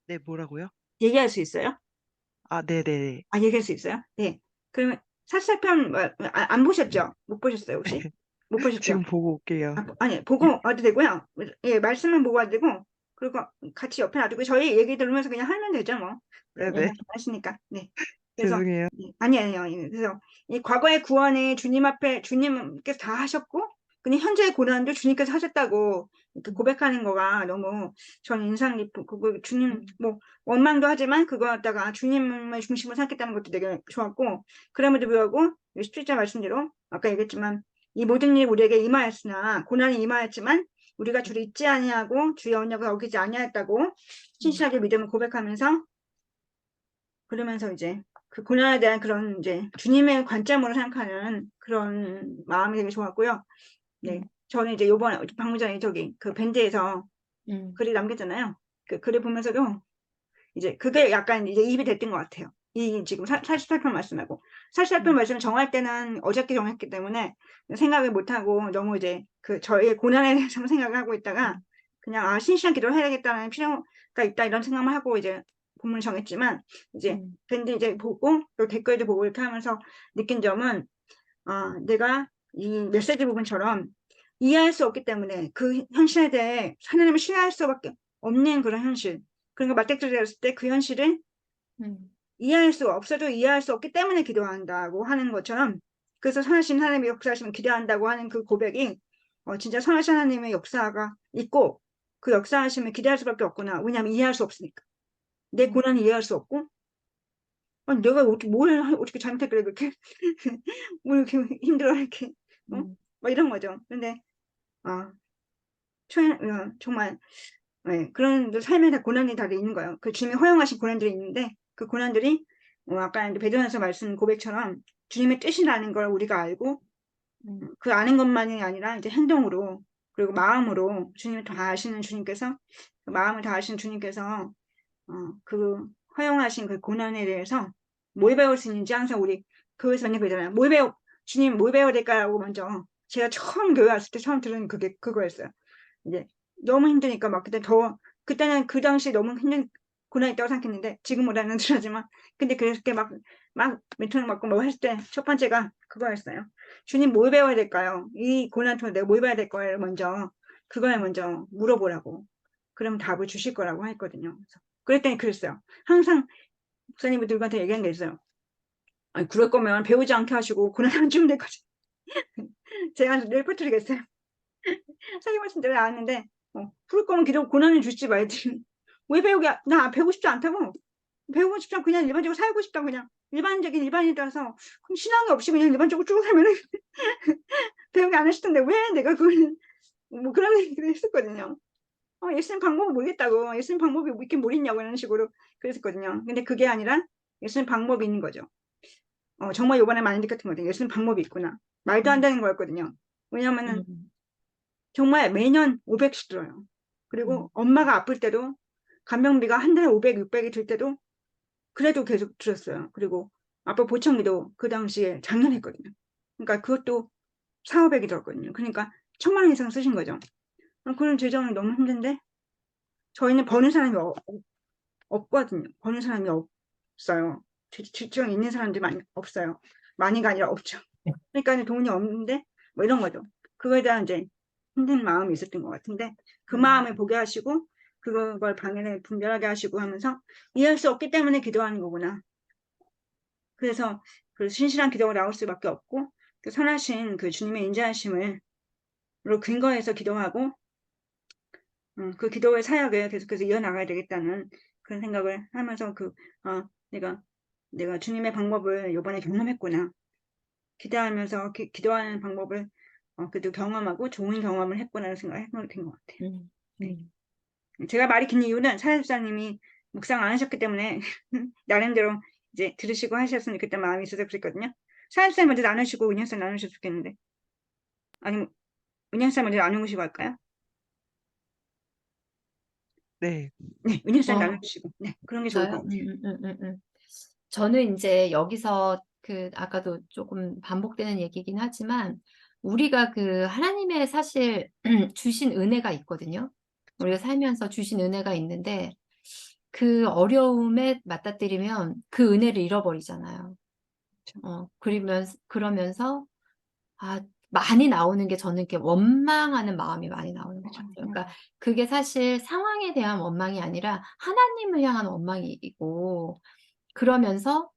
네, 뭐라고요? 얘기할 수 있어요? 아, 네네네. 얘기할 수 있어요? 네. 그러면 44편, 안 보셨죠? 못 보셨어요, 혹시? 못 보셨죠? 지금 보고 올게요. 아니, 보고 와도 되고요. 예, 말씀은 보고 와도 되고, 그리고 같이 옆에 놔두고, 저희 얘기 들으면서 그냥 하면 되죠, 뭐. 네네. 하시니까. 네. 그래서, 죄송해요. 아니에요. 예, 그래서, 이 과거의 구원이 주님 앞에, 주님께서 다 하셨고, 그냥 현재의 고난도 주님께서 하셨다고 이렇게 고백하는 거가 너무 저는 인상 깊고, 그거 주님, 뭐, 원망도 하지만 그거 갖다가 주님을 중심으로 삼겠다는 것도 되게 좋았고, 그럼에도 불구하고, 17절 말씀대로, 아까 얘기했지만, 이 모든 일이 우리에게 임하였으나 고난이 임하였지만 우리가 주를 잊지 아니하고 주의 언약을 어기지 아니하였다고 신실하게 믿음을 고백하면서 그러면서 이제 그 고난에 대한 그런 이제 주님의 관점으로 생각하는 그런 마음이 되게 좋았고요. 네, 저는 이제 요번에 방금 전에 저기 그 밴드에서 글이 남겼잖아요. 그 글을 보면서도 이제 그게 약간 이제 입이 됐던 것 같아요. 이 지금 44편 말씀하고 44편 말씀을 정할 때는 어저께 정했기 때문에 생각을 못하고 너무 이제 그 저의 고난에 대해서 생각을 하고 있다가 그냥 신실한 기도를 해야겠다는 필요가 있다 이런 생각만 하고 이제 본문을 정했지만 이제 근데 이제 보고 또 댓글도 보고 이렇게 하면서 느낀 점은 내가 이 메시지 부분처럼 이해할 수 없기 때문에 그 현실에 대해 하나님을 신뢰할 수밖에 없는 그런 현실. 그러니까 맞닥뜨렸을 때 그 현실을 이해할 수 없어도 이해할 수 없기 때문에 기도한다고 하는 것처럼 그래서 선하신 하나님의 역사하시면 기대한다고 하는 그 고백이 진짜 선하신 하나님의 역사가 있고 그 역사하시면 기대할 수밖에 없구나. 왜냐하면 이해할 수 없으니까. 내 고난을 이해할 수 없고 아니, 내가 어떻게 잘못했길래 그렇게 뭘 이렇게 힘들어 이렇게 뭐 이런 거죠. 근데 정말 네, 그런 삶에 다 고난이 다 있는 거예요. 그 주님이 허용하신 고난들이 있는데 그 고난들이 아까 베드로전서 말씀 고백처럼 주님의 뜻이라는 걸 우리가 알고 그 아는 것만이 아니라 이제 행동으로 그리고 마음으로 주님을 다 아시는 주님께서 그 마음을 다 아시는 주님께서 그 허용하신 그 고난에 대해서 뭘 배울 수 있는지 항상 우리 교회에서 맨날 그러잖아요. 주님 뭘 배워야 될까라고 먼저 제가 처음 교회 왔을 때 처음 들은 그게 그거였어요. 이제 너무 힘드니까 막 그때는 그 당시 너무 힘든 고난이 있다고 생각했는데 지금보다는 덜하지만 근데 그렇게 막 멘토링 받고 뭐 했을 때 첫 번째가 그거였어요. 주님 뭘 배워야 될까요? 이 고난 통해 내가 뭘 배워야 될 거예요? 그거에 먼저 물어보라고. 그럼 답을 주실 거라고 했거든요. 그래서 그랬더니 그랬어요. 항상 목사님들한테 얘기한 게 있어요. 아니 그럴 거면 배우지 않게 하시고 고난 안 주면 될 거지. 제가 늘 퍼뜨리겠어요. 사기 말씀대로 나왔는데 그럴 거면 기도 고난을 주지 말지. 왜 나 배우고 싶지 않다고. 배우고 싶지 않고 그냥 일반적으로 살고 싶다고 그냥 일반적인 일반인이라서 신앙이 없이 그냥 일반적으로 쭉 살면은 배우기 안 하실 텐데 왜 내가 그걸 뭐 그런 얘기를 했었거든요. 예수님 방법을 모르겠다고 예수님 방법이 있긴 뭘 있냐고 이런 식으로 그랬었거든요. 근데 그게 아니라 예수님 방법이 있는 거죠. 정말 요번에 많이 느꼈던 거거든요. 예수님 방법이 있구나. 말도 안 되는 거였거든요. 왜냐면은 정말 매년 500씩 들어요. 그리고 엄마가 아플 때도 간병비가 한 달에 500, 600이 들 때도 그래도 계속 들었어요. 그리고 아빠 보청기도 그 당시에 작년했거든요. 그러니까 그것도 4, 500이 들었거든요. 그러니까 1,000만 원 이상 쓰신 거죠. 그런 재정이 너무 힘든데 저희는 버는 사람이 없거든요. 버는 사람이 없어요. 직장 있는 사람들이 많이 없어요. 많이가 아니라 없죠. 그러니까 돈이 없는데 뭐 이런 거죠. 그거에 대한 이제 힘든 마음이 있었던 것 같은데 그 마음을 보게 하시고 그걸 방해를 분별하게 하시고 하면서 이해할 수 없기 때문에 기도하는 거구나. 그래서 그 신실한 기도가 나올 수밖에 없고 그 선하신 그 주님의 인자하심을 근거해서 기도하고 그 기도의 사역을 계속해서 이어나가야 되겠다는 그런 생각을 하면서 내가 주님의 방법을 요번에 경험했구나. 기도하면서 기도하는 방법을 그래도 경험하고 좋은 경험을 했구나라는 생각을 해보게 된 것 같아요. 네. 제가 말이 긴 이유는 사회복사님이 묵상 안 하셨기 때문에 나름대로 이제 들으시고 하셨으면 좋겠다는 마음이 있어서 그랬거든요. 사회복사님 먼저 나누시고 은영쌤 나누셨으면 좋겠는데 아니면 은영쌤 먼저 나누시고 할까요? 네. 네, 은영쌤 나누시고 네, 그런 게 좋을 것 저요? 같아요. 저는 이제 여기서 아까도 조금 반복되는 얘기긴 하지만 우리가 그 하나님의 사실 주신 은혜가 있거든요. 우리가 살면서 주신 은혜가 있는데 그 어려움에 맞닥뜨리면 그 은혜를 잃어버리잖아요. 그러면서 많이 나오는 게 저는 이렇게 원망하는 마음이 많이 나오는 것 그쵸. 같아요. 그러니까 그게 사실 상황에 대한 원망이 아니라 하나님을 향한 원망이고, 그러면서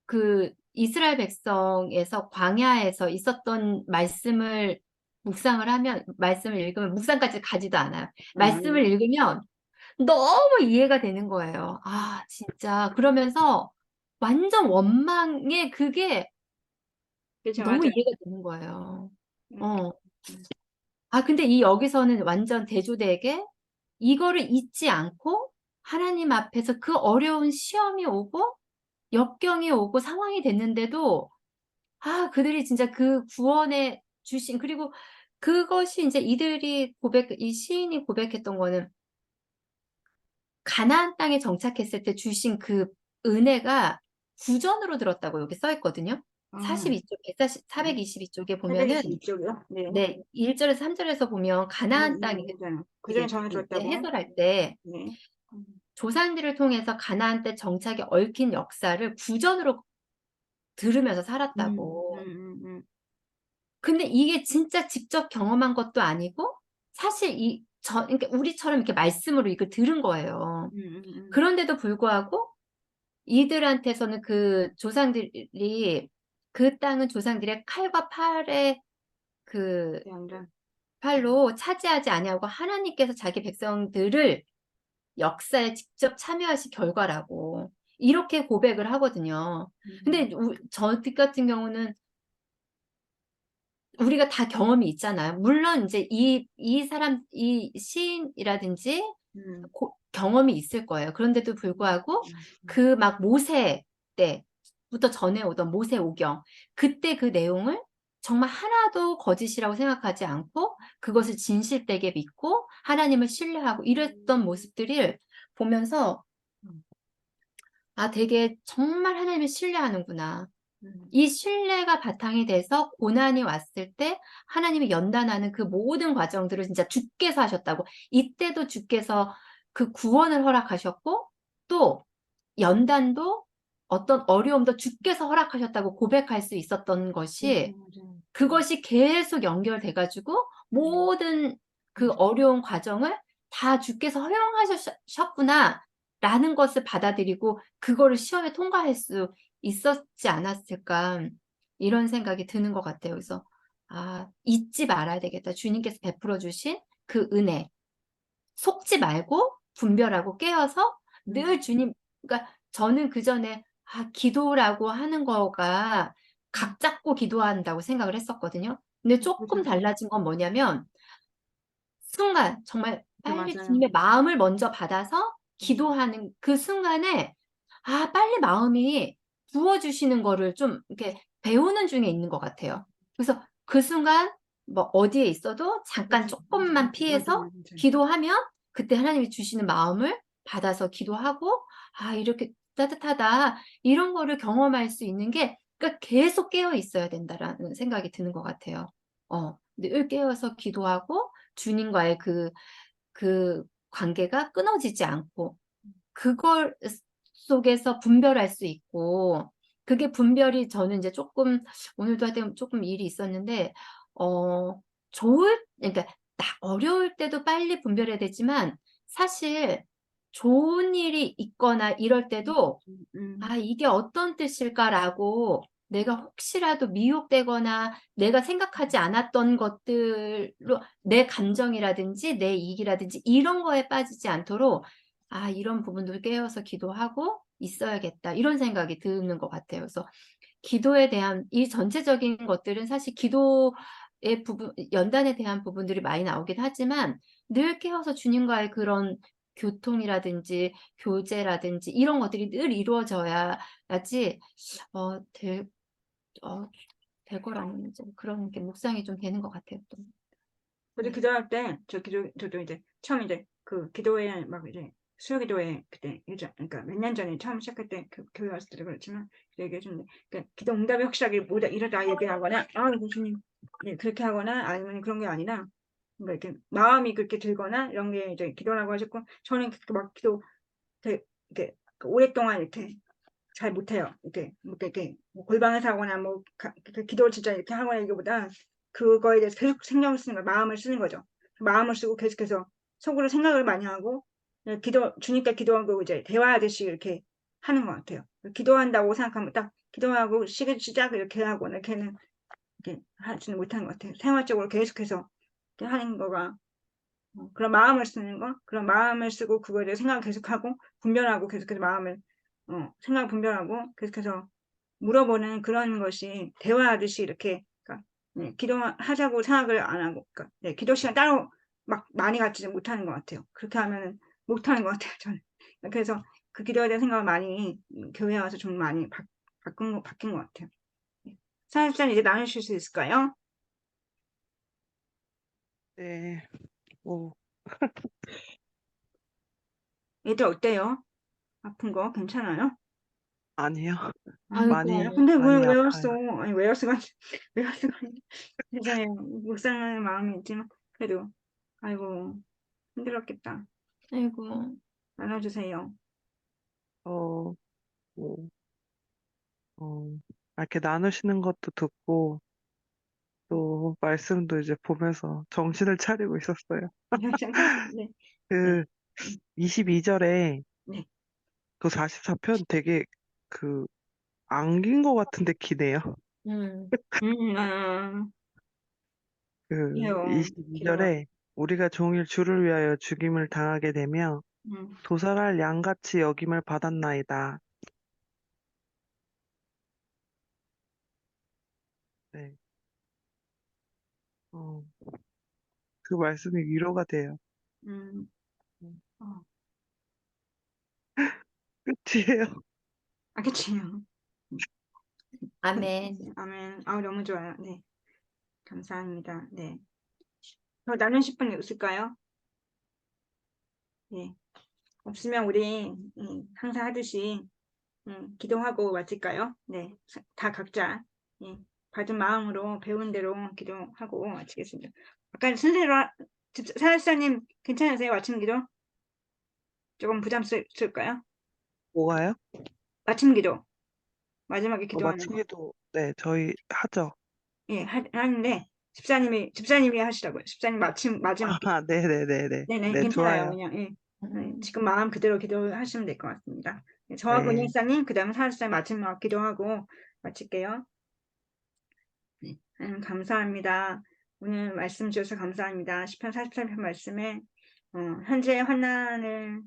그 이스라엘 백성에서 광야에서 있었던 말씀을 묵상을 하면, 말씀을 읽으면 묵상까지 가지도 않아요. 말씀을 아니요. 읽으면 너무 이해가 되는 거예요. 아, 진짜. 그러면서 완전 원망에 그게 그쵸, 너무 맞아요. 이해가 되는 거예요. 음, 어. 음, 아, 근데 이 여기서는 완전 대조되게 이거를 잊지 않고 하나님 앞에서 그 어려운 시험이 오고 역경이 오고 상황이 됐는데도, 아, 그들이 진짜 그 구원에 주신, 그리고 그것이 이제 이 시인이 고백했던 거는 가나안 땅에 정착했을 때 주신 그 은혜가 구전으로 들었다고 여기 써 있거든요. 아, 42쪽, 422쪽에 보면은, 422쪽이요? 네. 네, 1절에서 3절에서 보면 가나안 땅이 그잖아요. 그 전에 이게 전해 이제 줬다고. 해설할 때 네. 음, 조상들을 통해서 가나안 땅 정착에 얽힌 역사를 구전으로 들으면서 음, 음, 살았다고. 음, 음, 근데 이게 진짜 직접 경험한 것도 아니고 사실 그러니까 우리처럼 이렇게 말씀으로 이걸 들은 거예요. 음, 음, 음. 그런데도 불구하고 이들한테서는 그 조상들이, 그 땅은 조상들의 칼과 팔의 그 네, 완전. 팔로 차지하지 아니하고 하나님께서 자기 백성들을 역사에 직접 참여하신 결과라고 이렇게 고백을 하거든요. 근데 저 같은 경우는 우리가 다 경험이 있잖아요. 물론 이제 이 시인이라든지 음, 경험이 있을 거예요. 그런데도 불구하고 음, 그 막 모세 때부터 전해오던 모세 오경, 그때 그 내용을 정말 하나도 거짓이라고 생각하지 않고 그것을 진실되게 믿고 하나님을 신뢰하고 이랬던 모습들을 보면서, 음, 아, 되게 정말 하나님을 신뢰하는구나. 음, 이 신뢰가 바탕이 돼서 고난이 왔을 때 하나님이 연단하는 그 모든 과정들을 진짜 주께서 하셨다고. 이때도 주께서 그 구원을 허락하셨고, 또 연단도 어떤 어려움도 주께서 허락하셨다고 고백할 수 있었던 것이, 맞아요. 그것이 계속 연결돼 가지고 음, 모든 그 음, 어려운 과정을 다 주께서 허용하셨구나라는 것을 받아들이고 그거를 시험에 통과할 수 있었지 않았을까, 이런 생각이 드는 것 같아요. 그래서 아, 잊지 말아야 되겠다. 주님께서 베풀어 주신 그 은혜. 속지 말고 분별하고 깨어서 음, 늘 주님, 그러니까 저는 그전에 기도라고 하는 거가 음. 각 잡고 기도한다고 생각을 했었거든요. 근데 그죠. 조금 달라진 건 뭐냐면 순간 정말 그 빨리 맞아요. 주님의 마음을 먼저 받아서 음, 기도하는 그 순간에, 아, 빨리 마음이 부어주시는 거를 좀 이렇게 배우는 중에 있는 것 같아요. 그래서 그 순간 뭐 어디에 있어도 잠깐 조금만 맞아요, 피해서 맞아요. 기도하면 그때 하나님이 주시는 마음을 받아서 기도하고, 아, 이렇게 따뜻하다. 이런 거를 경험할 수 있는 게, 그러니까 계속 깨어 있어야 된다라는 생각이 드는 것 같아요. 늘 깨어서 기도하고 주님과의 그 관계가 끊어지지 않고 그걸 속에서 분별할 수 있고, 그게 분별이 저는 이제 조금 오늘도 하여튼 조금 일이 있었는데, 어 그러니까 어려울 때도 빨리 분별해야 되지만 사실 좋은 일이 있거나 이럴 때도 음, '아, 음, 이게 어떤 뜻일까?'라고 내가 혹시라도 미혹되거나 내가 생각하지 않았던 것들로 내 감정이라든지 내 이익이라든지 이런 거에 빠지지 않도록 '아, 이런 부분도 깨어서 기도하고 있어야겠다.' 이런 생각이 드는 것 같아요. 그래서 기도에 대한 이 전체적인 것들은 사실 기도의 부분, 연단에 대한 부분들이 많이 나오긴 하지만 늘 깨어서 주님과의 그런 교통이라든지 교제라든지 이런 것들이 늘 이루어져야지 어 될 어 될 거라는 이제 그런 게 묵상이 좀 되는 것 같아요 또. 그래서 네. 기도할 때, 저도 이제, 처음 이제, 그, 기도회, 막 이제, 수요기도회, 그때, 그러니까 몇 년 전에 처음 시작할 때, 교회 왔을 때도 그렇지만, 얘기해줬는데, 그러니까 기도 응답이 확실하게 뭐다, 이러다 얘기하거나, 아, 교수님, 네, 그렇게 하거나, 아니면 그런 게 아니라, 그러니까 이렇게, 마음이 그렇게 들거나, 이런 게 이제 기도라고 하셨고, 저는 그렇게 막 되게, 이렇게, 오랫동안 이렇게, 잘 못해요. 이렇게, 뭐, 이렇게, 뭐 골방에서 하거나, 뭐, 기도를 진짜 이렇게 하거나, 이거보다, 그거에 대해서 계속 신경을 쓰는 거예요. 마음을 쓰는 거죠. 마음을 쓰고 계속해서 속으로 생각을 많이 하고 주님께 기도하고 이제 대화하듯이 이렇게 하는 것 같아요. 기도한다고 생각하면 딱 기도하고 시작 이렇게 하고 이렇게는 이렇게 하지는 못하는 것 같아요. 생활적으로 계속해서 이렇게 하는 거가 그런 마음을 쓰는 거, 그런 마음을 쓰고 그거에 대해 생각을 계속하고 분별하고 계속해서 마음을 생각을 분별하고 계속해서 물어보는 그런 것이 대화하듯이 이렇게 그러니까 기도하자고 생각을 안 하고 그러니까 기도 시간 따로 막 많이 갖지 못하는 것 같아요. 그렇게 하면은 못하는 것 같아요, 저는. 그래서 그 기도에 대한 생각을 많이 교회에 와서 좀 많이 바뀐 것 같아요. 사연장 이제 나누실 수 있을까요? 네. 뭐, 애들 어때요? 아픈 거 괜찮아요? 아니요. 그래요? 많이, 아이고, 근데 왜 많이 외웠어? 아파요. 아니 외웠어가 외웠어가 세상에 묵상하는 마음이 있지만 그래도 아이고 힘들었겠다. 아이고, 나눠주세요. 어, 뭐, 어, 이렇게 나누시는 것도 듣고, 또 말씀도 이제 보면서 정신을 차리고 있었어요. 네, 네, 그 22절에 네. 그 44편 되게 그 안긴 것 같은데 기네요. 음, 아, 그 해요. 기도가. 22절에 우리가 종일 주를 위하여 죽임을 당하게 되며 음, 도살할 양같이 여김을 받았나이다. 네. 어, 그 말씀이 위로가 돼요. 음, 음, 어, 끝이에요. 그치요. 아멘. 아멘. 너무 좋아요. 네, 감사합니다. 네. 더 나누실 분 있을까요? 네. 없으면 우리 항상 하듯이 기도하고 마칠까요? 네, 다 각자 받은 마음으로 배운 대로 기도하고 마치겠습니다. 아까 순서대로 사역사님 괜찮으세요? 아침 기도? 조금 부담스러울까요? 뭐가요? 아침 기도 마지막에 기도하는 거. 마치기도, 네, 저희 하죠. 하는데 집사님이 하시라고요. 집사님 마지막 기도. 아, 네네네네. 네네, 네, 괜찮아요. 좋아요. 그냥 음, 지금 마음 그대로 기도하시면 될 것 같습니다. 네, 저하고 네, 은혜사님 그다음에 사역사님 마지막 기도하고 마칠게요. 네, 하나님 감사합니다. 오늘 말씀 주셔서 감사합니다. 시편 43편 말씀에 현재의 환난을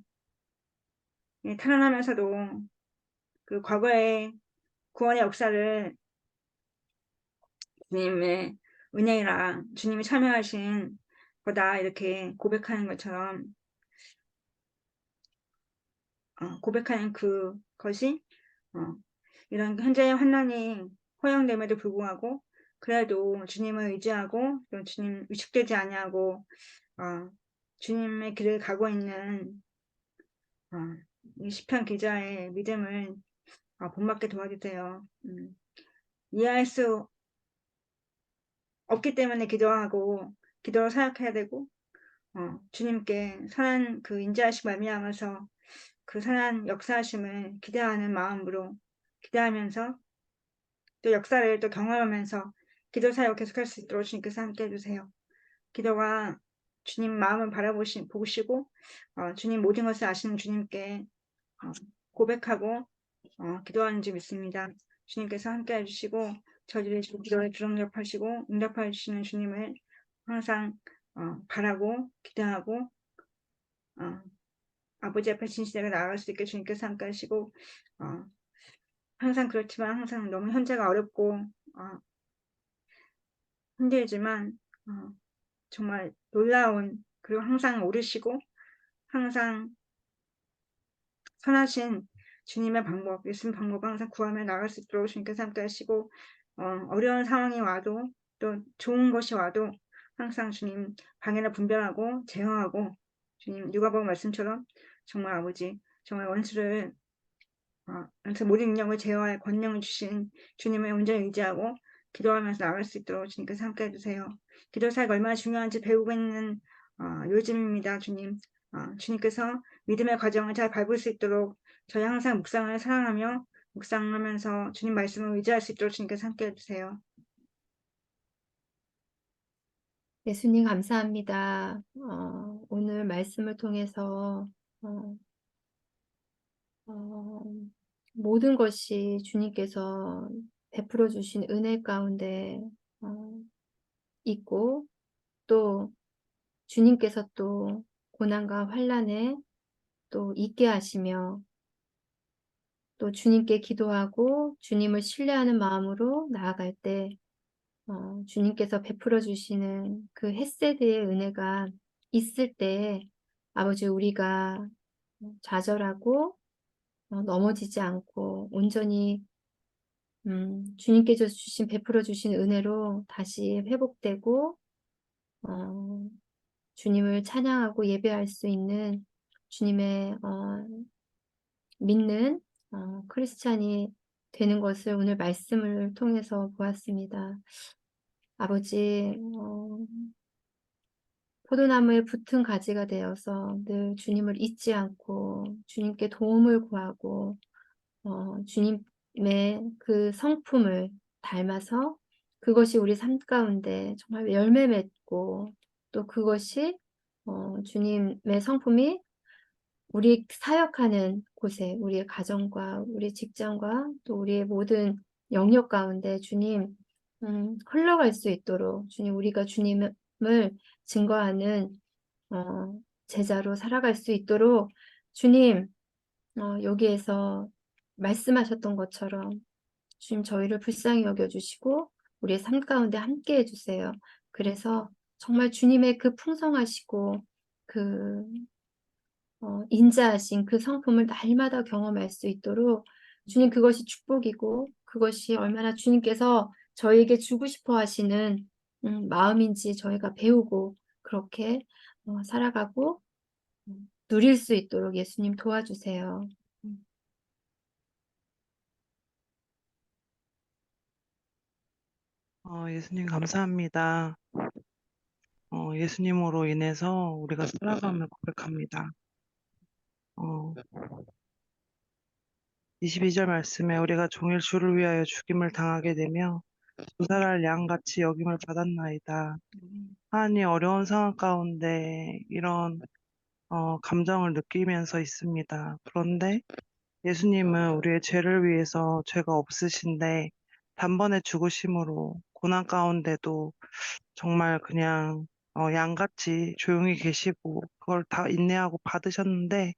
탈환하면서도 그 과거의 구원의 역사를 주님의 은혜라 주님이 참여하신 거다 이렇게 고백하는 것처럼 고백하는 그것이 이런 현재의 환난이 허용됨에도 불구하고 그래도 주님을 의지하고 또 주님 위축되지 아니하고 주님의 길을 가고 있는 이 시편 기자의 믿음을 본받게 도와주세요. 이해할 수 없기 때문에 기도하고 기도를 사역해야 되고 주님께 선한 그 인자하심 말미암아서 그 선한 역사하심을 기대하는 마음으로 기대하면서 또 역사를 또 경험하면서 기도 사역 계속할 수 있도록 주님께서 함께 해주세요. 기도가 주님 마음을 보시고 주님 모든 것을 아시는 주님께 고백하고 기도하는 줄 믿습니다. 주님께서 함께 해주시고 저희들의 기도에 주름답하시고 응답해 주시는 주님을 항상 바라고 기대하고 어, 아버지 앞에 진실하게 나아갈 수 있게 주님께서 함께 하시고 항상 그렇지만 항상 너무 현재가 어렵고 힘들지만 정말 놀라운 그리고 항상 오르시고 항상 선하신 주님의 방법, 예수님 방법을 항상 구하며 나갈 수 있도록 주님께서 함께 하시고 어려운 상황이 와도 또 좋은 것이 와도 항상 주님 방해를 분별하고 제어하고 주님 누가복음 말씀처럼 정말 아버지 정말 원수를 그래서 모든 능력을 제어할 권능을 주신 주님을 온전히 의지하고 기도하면서 나갈 수 있도록 주님께서 함께 해주세요. 기도 사역 얼마나 중요한지 배우고 있는 요즘입니다. 주님. 주님께서 믿음의 과정을 잘 밟을 수 있도록 저희 항상 묵상을 사랑하며 묵상하면서 주님 말씀을 의지할 수 있도록 주님께서 함께 해주세요. 예수님 감사합니다. 오늘 말씀을 통해서 어, 어, 모든 것이 주님께서 베풀어 주신 은혜 가운데 있고 또 주님께서 또 고난과 환난에 또 있게 하시며 또 주님께 기도하고 주님을 신뢰하는 마음으로 나아갈 때 주님께서 베풀어 주시는 그 헤세드의 은혜가 있을 때 아버지 우리가 좌절하고 넘어지지 않고 온전히 주님께서 주신 베풀어 주신 은혜로 다시 회복되고 어, 주님을 찬양하고 예배할 수 있는 주님의 믿는 크리스찬이 되는 것을 오늘 말씀을 통해서 보았습니다. 아버지, 포도나무에 붙은 가지가 되어서 늘 주님을 잊지 않고 주님께 도움을 구하고 주님의 그 성품을 닮아서 그것이 우리 삶 가운데 정말 열매 맺고 또 그것이 주님의 성품이 우리 사역하는 곳에 우리의 가정과 우리 직장과 또 우리의 모든 영역 가운데 주님 흘러갈 수 있도록 주님 우리가 주님을 증거하는 제자로 살아갈 수 있도록 주님 여기에서 말씀하셨던 것처럼 주님 저희를 불쌍히 여겨주시고 우리의 삶 가운데 함께 해주세요. 그래서 정말 주님의 그 풍성하시고 그 인자하신 그 성품을 날마다 경험할 수 있도록 주님 그것이 축복이고 그것이 얼마나 주님께서 저희에게 주고 싶어 하시는 마음인지 저희가 배우고 그렇게 살아가고 누릴 수 있도록 예수님 도와주세요. 예수님 감사합니다. 예수님으로 인해서 우리가 살아감을 고백합니다. 22절 말씀에 우리가 종일 주를 위하여 죽임을 당하게 되며 조살할 양같이 여김을 받았나이다. 하나님 어려운 상황 가운데 이런 감정을 느끼면서 있습니다. 그런데 예수님은 우리의 죄를 위해서 죄가 없으신데 단번에 죽으심으로 고난 가운데도 정말 그냥 양같이 조용히 계시고 그걸 다 인내하고 받으셨는데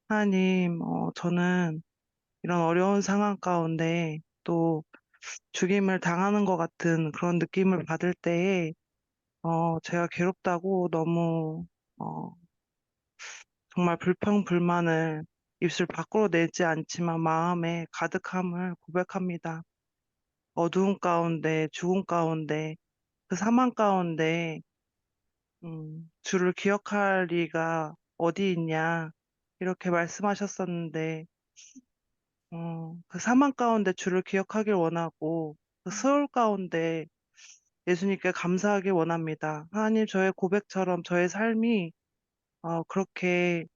하나님 저는 이런 어려운 상황 가운데 또 죽임을 당하는 것 같은 그런 느낌을 받을 때에 제가 괴롭다고 너무 어, 정말 불평불만을 입술 밖으로 내지 않지만 마음에 가득함을 고백합니다. 어두운 가운데, 죽음 가운데, 그 사망 가운데 주를 기억할 리가 어디 있냐 이렇게 말씀하셨었는데 그 사망 가운데 주를 기억하길 원하고 그 수울 가운데 예수님께 감사하길 원합니다. 하나님 저의 고백처럼 저의 삶이 그렇게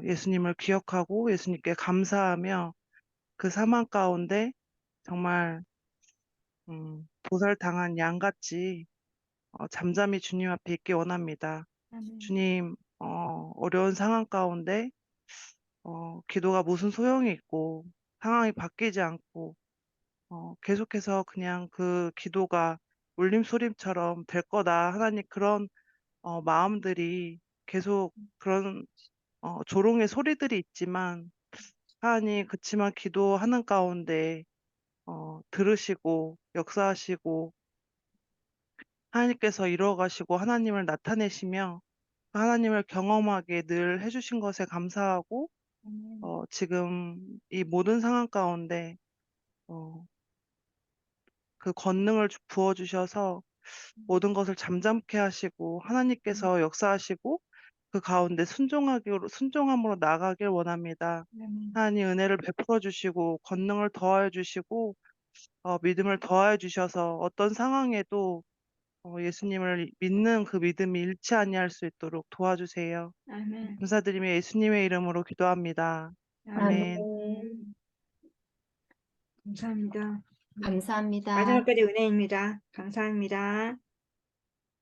예수님을 기억하고 예수님께 감사하며 그 사망 가운데 정말 보살당한 양같이 잠잠히 주님 앞에 있기 원합니다. 아멘. 주님, 어려운 상황 가운데 기도가 무슨 소용이 있고 상황이 바뀌지 않고 계속해서 그냥 그 기도가 울림소림처럼 될 거다. 하나님 그런 마음들이 계속 그런 조롱의 소리들이 있지만 하나님 그치만 기도하는 가운데 들으시고 역사하시고 하나님께서 이루어가시고 하나님을 나타내시며 그 하나님을 경험하게 늘 해주신 것에 감사하고 아멘. 지금 이 모든 상황 가운데 그 권능을 부어주셔서 모든 것을 잠잠케 하시고 하나님께서 역사하시고 그 가운데 순종함으로 나가길 원합니다. 아멘. 하나님 은혜를 베풀어 주시고 권능을 더하여 주시고 믿음을 더하여 주셔서 어떤 상황에도 예수님을 믿는 그 믿음이 잃지 아니할 수 있도록 도와주세요. 아멘. 감사드리며 예수님의 이름으로 기도합니다. 아멘. 아멘. 감사합니다. 감사합니다. 마지막까지 은혜입니다. 감사합니다.